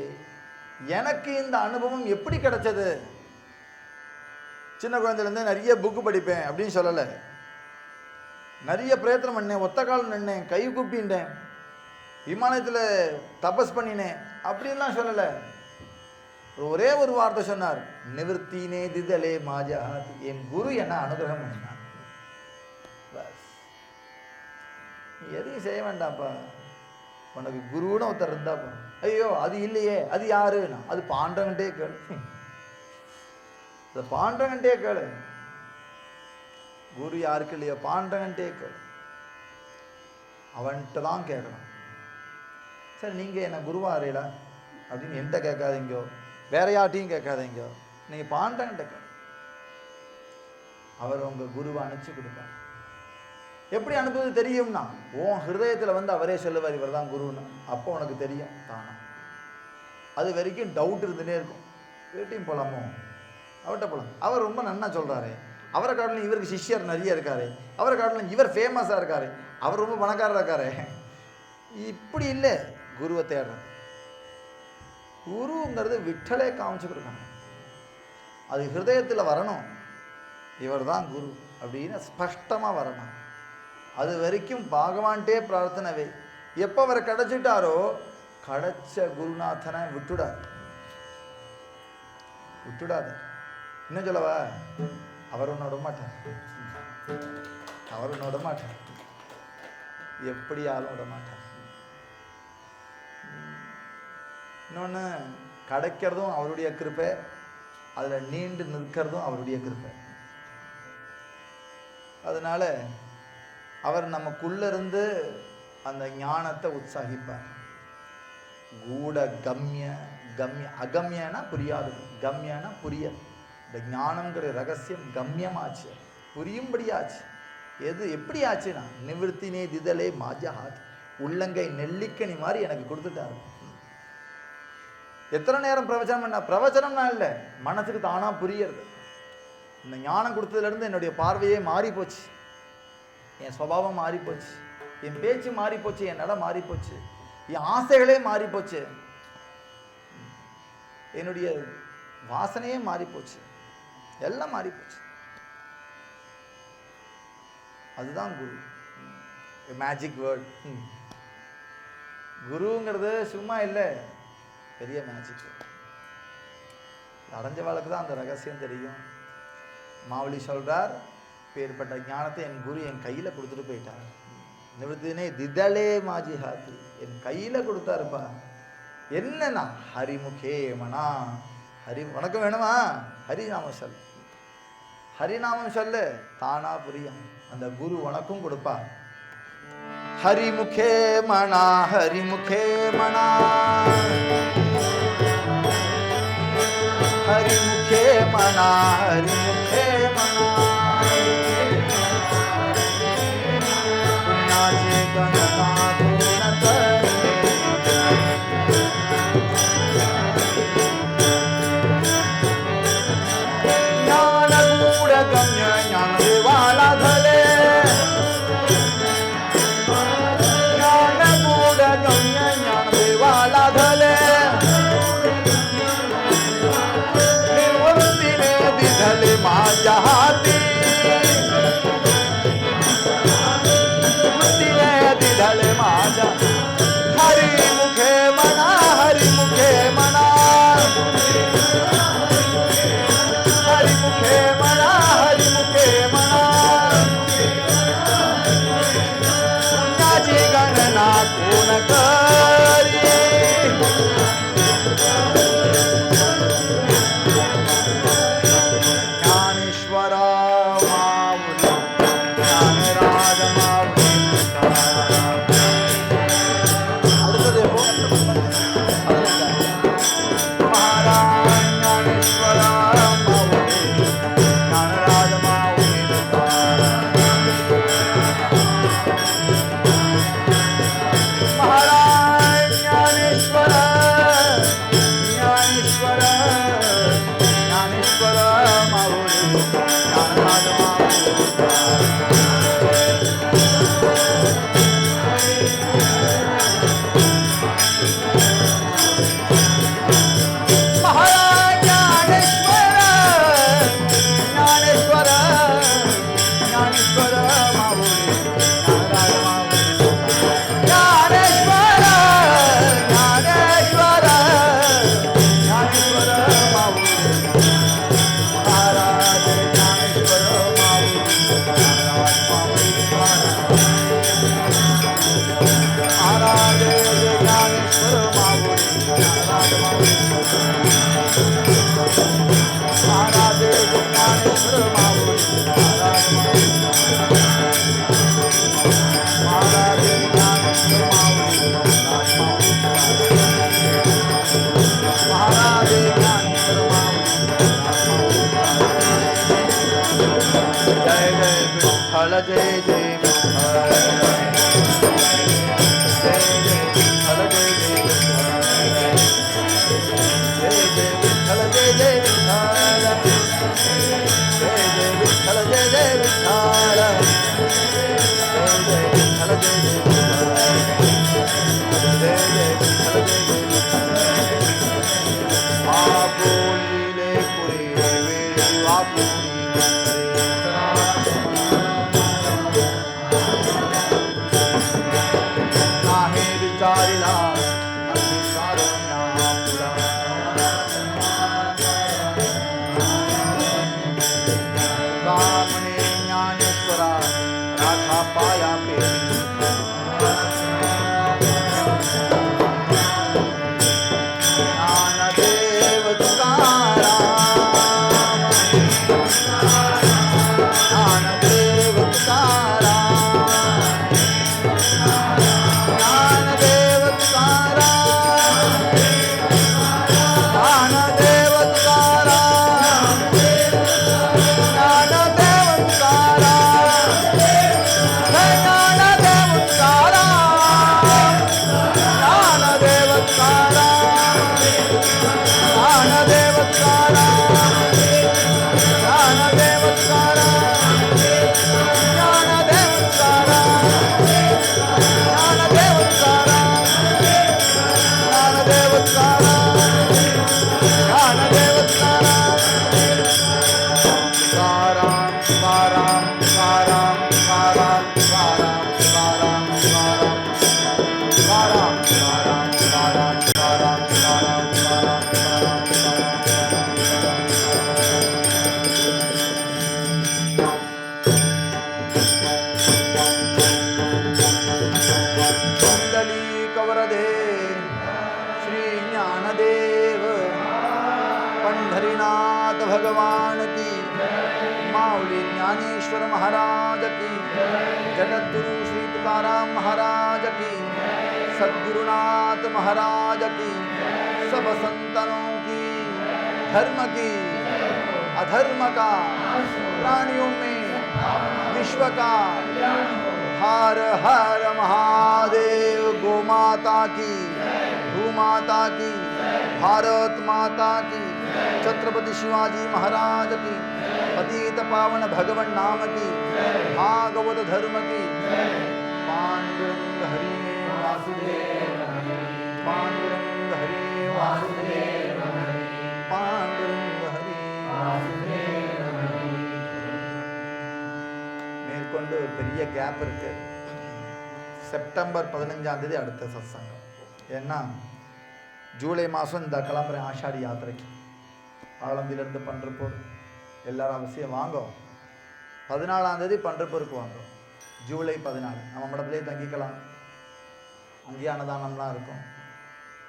எனக்கு இந்த அனுபவம் எப்படி கிடைச்சது? சின்ன குழந்தையிலேருந்து நிறைய புக்கு படிப்பேன் அப்படின்னு சொல்லலை, நிறைய பிரயத்தனம் பண்ணேன், ஒத்த காலம் நின்னேன், கை கூப்பிட்டேன், விமானத்தில் தபஸ் பண்ணினேன் அப்படின்லாம் சொல்லலை. ஒரே ஒரு வார்த்தை சொன்னார், நிவர்த்தினே திதலே மாஜா. என் குரு என்ன அனுகிரகம் பண்ணினான். பஸ், நீ எதையும் செய்ய வேண்டாம்ப்பா, உனக்கு குருன்னு ஒருத்தர் இருந்தாப்பா. ஐயோ அது இல்லையே, அது யாருன்னா அது பாண்டவன்ட்டே கேளு, அது பாண்டவன்ட்டே கேளு. குரு யாருக்கு இல்லையோ பாண்டவன்ட்டே கேளு, அவன்கிட்ட தான் கேட்கணும். சரி நீங்கள் என்ன குருவாரீடா அப்படின்னு என்கிட்ட கேட்காதீங்கோ, வேற யார்ட்டையும் கேட்காதீங்க, நீங்கள் பாண்டவன்கிட்ட கேட்க. அவர் உங்கள் குருவை அனுப்பிச்சு கொடுப்பார். எப்படி அனுப்புவது தெரியும்னா உன் ஹிருதயத்தில் வந்து அவரே சொல்லுவார் இவர் தான் குருன்னு. அப்போ உனக்கு தெரியும் தானா. அது வரைக்கும் டவுட் இருந்துகிட்டே இருக்கும், வீட்டையும் போகலாமோ, அவர்கிட்ட போகலாம், அவர் ரொம்ப நன்னா சொல்கிறாரு, அவரை காட்டிலும் இவருக்கு சிஷ்யர் நிறைய இருக்காரு, அவரை காட்டிலும் இவர் ஃபேமஸாக இருக்காரு, அவர் ரொம்ப பணக்காரராக இருக்காரு. இப்படி இல்லை குருவை தேடுறது. குருங்கிறது விட்டலே காமிச்சு கொடுக்கணும், அது ஹிருதயத்தில் வரணும், இவர் தான் குரு அப்படின்னு ஸ்பஷ்டமாக வரணும். அது வரைக்கும் பகவான்கிட்டே பிரார்த்தனைவே. எப்போ அவரை கிடைச்சிட்டாரோ கிடைச்ச குருநாதனை விட்டுடாது, விட்டுடாது. இன்னும் சொல்லவா, அவர் ஒன்று விட மாட்டார், அவர் ஒன்று விட மாட்டார், எப்படி ஆளும் விட மாட்டார். இன்னொன்று, கிடைக்கிறதும் அவருடைய கிருப்பை, அதில் நீண்டு நிற்கிறதும் அவருடைய கிருப்பை. அதனால அவர் நமக்குள்ளேருந்து அந்த ஞானத்தை உற்சாகிப்பார். கூட கம்ய, கம்ய அகம்யனா புரியாதது, கம்யனா புரியல். இந்த ஞானம்ங்கிற ரகசியம் கம்யமாச்சு, புரியும்படியாச்சு. எது எப்படி ஆச்சுன்னா நிவர்த்தினே திதலே மாஜஹாத், உள்ளங்கை நெல்லிக்கனி மாதிரி எனக்கு கொடுத்துட்டாரு. எத்தனை நேரம் பிரவச்சனம் பண்ண, பிரவச்சனம்னா இல்லை, மனசுக்கு தானா புரியறது. இந்த ஞானம் கொடுத்ததுலேருந்து என்னுடைய பார்வையே மாறி போச்சு, என் சுபாவம் மாறி போச்சு. என் பேச்சு மாறி போச்சு, என் நட மாறி போச்சு, என் ஆசைகளே மாறி போச்சு, என்னுடைய வாசனையே மாறி போச்சு, எல்லாம் மாறி போச்சு. அதுதான் குரு. Magic word. குருங்கிறது சும்மா இல்லை, பெரிய மேஜிக். அடைஞ்ச வாழ்க்கை தான் அந்த ரகசியம் தெரியும். மாவழி சொல்றார், பேர்பட்ட ஞானத்தை என் குரு என் கையில கொடுத்துட்டு போயிட்டார். நிவர்த்தினே திதலே மாஜி ஹாத்தி, என் கையில கொடுத்தாருப்பா. என்னன்னா ஹரிமுகே மனா, ஹரி உனக்கு வேணுமா, ஹரிநாமம் சொல், ஹரிநாமம் சொல்லு, தானா புரியும். அந்த குரு உனக்கும் கொடுப்பா. ஹரிமுகே மனா, ஹரிமுகே மனா, ஹரிமுகே மனா, ஹரிமுகே மனா, நாஜே கணனா குணத ஞான கூட கம்ய ஞான தேவாலா தலே, ஞான கூட கம்ய ஞான தேவாலா தலே, निवृत्तिने दिधले माझ्या हाती, निवृत्तिने दिधले माझ्या. हरिमुखे म्हणा, हरिमुखे म्हणा, हरिमुखे म्हणा, हरिमुखे म्हणा, पुण्याची गणना कोण करी. पंढरीनाथ भगवान की, माऊली ज्ञानेश्वर महाराज की, जगद्गुरु श्री तुकाराम महाराज की, सद्गुरुनाथ महाराज की, सब संतनों की, धर्म की अधर्म का, प्राणियों में विश्व का, हर हर महादेव। गो माता की, भूमाता की, भारत माता की, छत्रपति शिवाजी महाराज की, पतित पावन भगवान नाम की, भागवत धर्म की। पांडुरंग हरि वासुदेव, पांडुरंग हरि वासुदेव, पांडुरंग हरि वासुदेव। மேற்கொண்டு ஒரு பெரிய கேப் இருக்கு. செப்டம்பர் 15ஆம் தேதி அடுத்த சத்சங்கம். ஏன்னா ஜூலை மாதம் இந்த கிளம்புறேன் ஆஷாடி யாத்திரைக்கு. ஆலந்தியிலேருந்து பண்டர்பூர். எல்லாரும் அவசியம் வாங்கோ. 14ஆம் தேதி பண்டர்பூருக்கு வாங்கோ. ஜூலை 14 நம்ம மடத்துலேயே தங்கிக்கலாம். அங்கேயே அன்னதானம்லாம் இருக்கும்.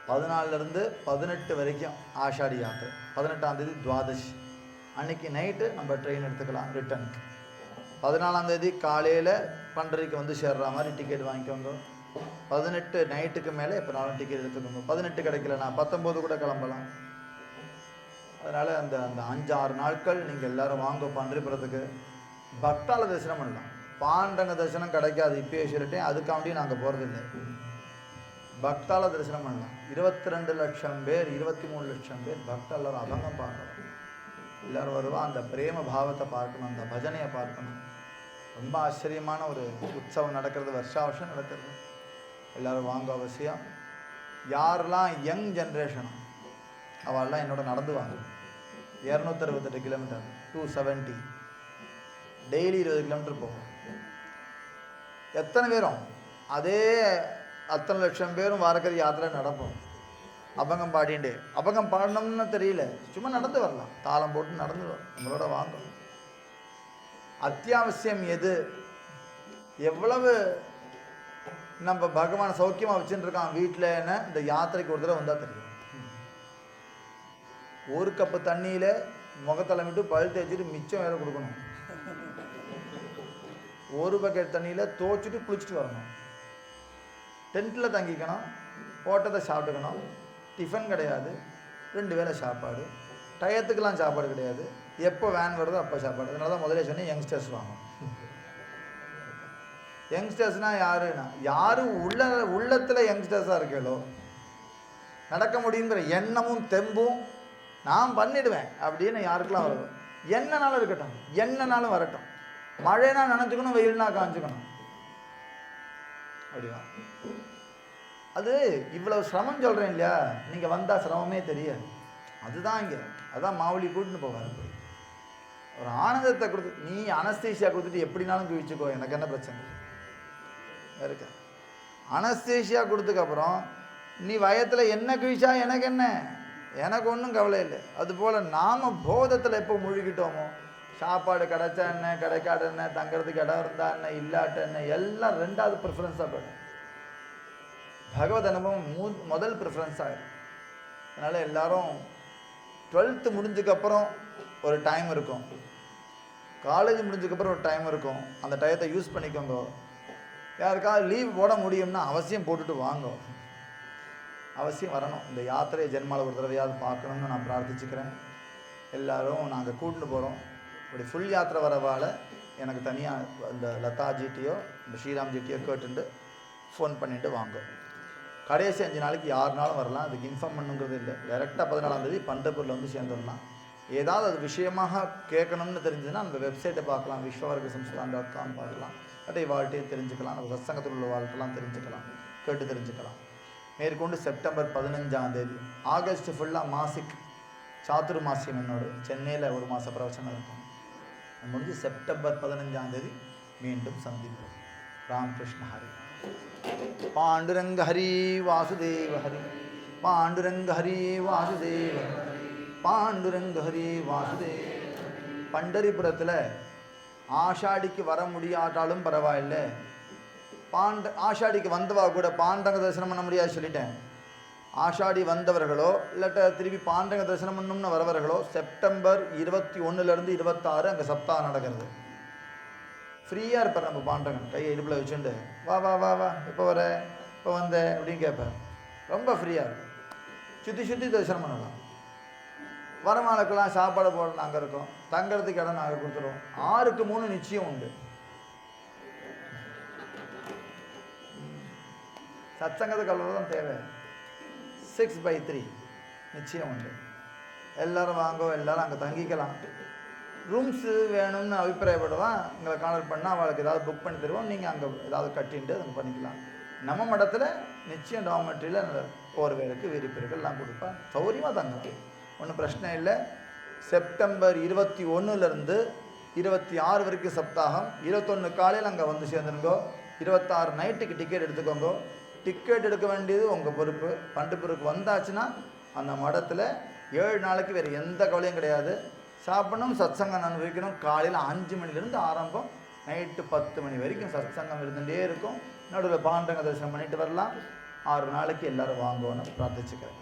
14லேருந்து 18 வரைக்கும் ஆஷாடி யாத்திரை. 18ஆம் தேதி துவாதசி அன்னைக்கு நைட்டு நம்ம ட்ரெயின் எடுத்துக்கலாம் ரிட்டர்னுக்கு. 14ஆம் தேதி காலையில் பண்டரிக்கு வந்து சேர்ற மாதிரி டிக்கெட் வாங்கிக்கோங்க. 18 நைட்டுக்கு மேலே எப்போனாலும் டிக்கெட் எடுத்துக்கோங்க. 18 கிடைக்கலனா 19 கூட கிளம்பலாம். அதனால் அந்த அந்த 5-6 நாட்கள் நீங்கள் எல்லோரும் வாங்க பண்டரிபுரத்துக்கு. பக்தால தரிசனம் பண்ணலாம். பாண்டங்க தரிசனம் கிடைக்காது, இப்போயே சொல்லிட்டேன். அதுக்காண்டியும் நாங்கள் போகிறதில்லை. பக்தால தரிசனம் பண்ணலாம். 22 லட்சம் பேர் 23 லட்சம் பேர் பக்தா எல்லோரும் அபங்கம் பார்க்கலாம். எல்லோரும் வருவா. அந்த பிரேம பாவத்தை பார்க்கணும், அந்த பஜனையை பார்க்கணும். ரொம்ப ஆச்சரியமான ஒரு உற்சவம் நடக்கிறது, வருஷா வருஷம் நடக்கிறது. எல்லோரும் வாங்க அவசியம். யாரெல்லாம் யங் ஜென்ரேஷனும் அவெல்லாம் என்னோட நடந்து வாங்க. 268 கிலோமீட்டர் 270 டெய்லி 20 கிலோமீட்டர் போகும். எத்தனை பேரும் அதே அத்தனை லட்சம் பேரும் வாரக்கறி யாத்திரை நடப்போம். அபங்கம் பாடிண்டே. அபங்கம் பாடணும்னு தெரியல, சும்மா நடந்து வரலாம். தாளம் போட்டு நடந்து வரலாம். நம்மளோட வாங்க. அத்தியாவசியம் எது, எவ்வளவு நம்ம பகவான் சௌக்கியமாக வச்சுட்டு இருக்கான் வீட்டில்னு இந்த யாத்திரைக்கு ஒரு தடவை வந்தால் தெரியும். ஒரு கப்பு தண்ணியில் முகத்தலை விட்டு பல் தேய்ச்சிட்டு மிச்சம் வேற கொடுக்கணும். ஒரு பக்கெட் தண்ணியில் துவைச்சிட்டு குளிச்சுட்டு வரணும். டென்ட்டில் தங்கிக்கணும். போட்டதை சாப்பிட்டுக்கணும். டிஃபன் கிடையாது, 2 வேளை சாப்பாடு. டயத்துக்கெலாம் சாப்பாடு கிடையாது. எப்போ வேன் வருதோ அப்போ சாப்பாடு. அதனால தான் முதலே சொன்னேன் யங்ஸ்டர்ஸ் வாங்கும். யங்ஸ்டர்ஸ்னால் யாருன்னா யார் உள்ளத்தில் யங்ஸ்டர்ஸாக இருக்கீங்களோ, நடக்க முடியுங்கிற எண்ணமும் தெம்பும் நான் பண்ணிடுவேன் அப்படின்னு யாருக்கெல்லாம் வரும். என்னன்னாலும் இருக்கட்டும், என்னன்னாலும் வரட்டும். மழைனா நினச்சிக்கணும், வெயில்னா காஞ்சிக்கணும். அப்படியா? அது இவ்வளவு சிரமம் சொல்கிறேன் இல்லையா, நீங்கள் வந்தால் சிரமமே தெரியாது. அதுதான் இங்கே. அதான் மாவுளி கூட்டின்னு போவார். ஒரு ஆனந்தத்தை கொடுத்து, நீ அனஸ்தீசியா கொடுத்துட்டு எப்படினாலும் குவிச்சுக்கோ, எனக்கு என்ன பிரச்சனை இருக்க. அனஸ்தீசியா கொடுத்துக்கப்புறம் நீ வயத்தில் என்ன குவிச்சா எனக்கு என்ன, எனக்கு ஒன்றும் கவலை இல்லை. அதுபோல் நாம் போதத்தில் எப்போ முழுகிட்டோமோ, சாப்பாடு கிடைச்சா என்ன, கிடைக்காத என்ன, தங்கிறதுக்கு இடம் இருந்தா என்ன, இல்லாட்ட என்ன, எல்லாம் 2வது ப்ரிஃபரன்ஸாக போய்டும். பகவத் அனுபவம் முதல் ப்ரிஃபரன்ஸ் ஆகிடும். அதனால் எல்லோரும் 12th முடிஞ்சதுக்கப்புறம் ஒரு டைம் இருக்கும், காலேஜ் முடிஞ்சதுக்கப்புறம் ஒரு டைம் இருக்கும். அந்த டயத்தை யூஸ் பண்ணிக்கோங்க. யாருக்காவது லீவ் போட முடியும்னா அவசியம் போட்டுட்டு வாங்க. அவசியம் வரணும். இந்த யாத்திரையை ஜென்மாவில் ஒரு தடவையாவது பார்க்கணுன்னு நான் பிரார்த்திச்சுக்கிறேன். எல்லோரும் நாங்கள் கூட்டின்னு போகிறோம். இப்படி ஃபுல் யாத்திரை வரவால் எனக்கு தனியாக இந்த லதாஜிட்டியோ இந்த ஸ்ரீராம்ஜிட்டியோ கேட்டுட்டு ஃபோன் பண்ணிவிட்டு வாங்க. கடைசி 5 நாளைக்கு யாருனாலும் வரலாம். அதுக்கு இன்ஃபார்ம் பண்ணுங்கிறது இல்லை. டைரெக்டாக 14ஆம் தேதி பண்டர்பூரில் வந்து சேர்ந்துடலாம். ஏதாவது அது விஷயமாக கேட்கணும்னு தெரிஞ்சதுன்னா அந்த வெப்சைட்டை பார்க்கலாம். விஸ்வவர்கசம்ஸ்தான்.com பார்க்கலாம். அதை வாழ்க்கையை தெரிஞ்சுக்கலாம். நம்ம சத்சங்கத்தில் உள்ள வாழ்க்கைலாம் தெரிஞ்சுக்கலாம், கேட்டு தெரிஞ்சுக்கலாம். மேற்கொண்டு செப்டம்பர் 15ஆம் தேதி ஆகஸ்ட் ஃபுல்லாக மாசிக் சாத்துர்மாசியம் என்னோட சென்னையில் ஒரு மாத பிரவச்சனம் இருக்கும். முடிஞ்சு செப்டம்பர் 15ஆம் தேதி மீண்டும் சந்திப்போம். ராமகிருஷ்ண ஹரி. பாண்டுரங்க ஹரி வாசுதேவ ஹரி. பாண்டுரங்க ஹரி வாசுதேவ. பாண்டுரங்க ஹரி வாசுதேவ. பண்டரிபுரத்தில் ஆஷாடிக்கு வர முடியாட்டாலும் பரவாயில்லை. ஆஷாடிக்கு வந்தவா கூட பாண்டங்க தரிசனம் பண்ண முடியாது சொல்லிட்டேன். ஆஷாடி வந்தவர்களோ இல்லாட்ட திருப்பி பாண்டங்க தரிசனம் பண்ணணும்னு வரவர்களோ செப்டம்பர் 21 26 அங்கே சப்தாகம் நடக்கிறது. ஃப்ரீயாக இருப்பார் நம்ம பாண்டங்கன், கையை இடுப்பில் வச்சுட்டு வா வா வா வா இப்போ வர இப்போ வந்த அப்படின்னு கேட்பார். ரொம்ப ஃப்ரீயாக இருக்கும், சுற்றி தரிசனம் பண்ணலாம். வரமாளுக்கெல்லாம் சாப்பாடு போட நாங்கள் இருக்கோம், தங்கிறதுக்கு இடம் நாங்கள் கொடுத்துருவோம். 6க்கு 3 நிச்சயம் உண்டு. சத்சங்கத்துக்கு அவ்வளோ தான் தேவை. 6/3 நிச்சயம் உண்டு. எல்லோரும் வாங்கோ, எல்லோரும் அங்கே தங்கிக்கலாம். ரூம்ஸு வேணும்னு அபிப்பிராயப்படுவான், எங்களை கான்டாக்ட் பண்ணால் அவளுக்கு ஏதாவது புக் பண்ணி தருவோம். நீங்கள் அங்கே ஏதாவது கட்டின்ட்டு அங்கே பண்ணிக்கலாம். நம்ம மடத்தில் நிச்சயம் டாமெட்ரியில் போர்வேலுக்கு விரிப்பிற்கு எல்லாம் கொடுப்பேன். சௌரியமாக தங்கலாம், ஒன்றும் பிரச்சனை இல்லை. செப்டம்பர் 21 26 வரைக்கும் சப்தாகம். 21 காலையில் அங்கே வந்து சேர்ந்துருங்கோ. 26 நைட்டுக்கு டிக்கெட் எடுத்துக்கோங்க. டிக்கெட் எடுக்க வேண்டியது உங்கள் பொறுப்பு. பண்டுப்பூருக்கு வந்தாச்சுன்னா அந்த மடத்தில் 7 நாளைக்கு வேறு எந்த கவலையும் கிடையாது. சாப்பிடணும், சத்சங்கம் அனுபவிக்கணும். காலையில் 5 மணிலேருந்து ஆரம்பம், நைட்டு 10 மணி வரைக்கும் சத்சங்கம் இருந்துகிட்டே இருக்கும். நடுவில் பாண்டங்க தரிசனம் பண்ணிட்டு வரலாம். 6 நாளைக்கு எல்லோரும் வாங்குவோன்னு பிரார்த்திச்சுக்கிறேன்.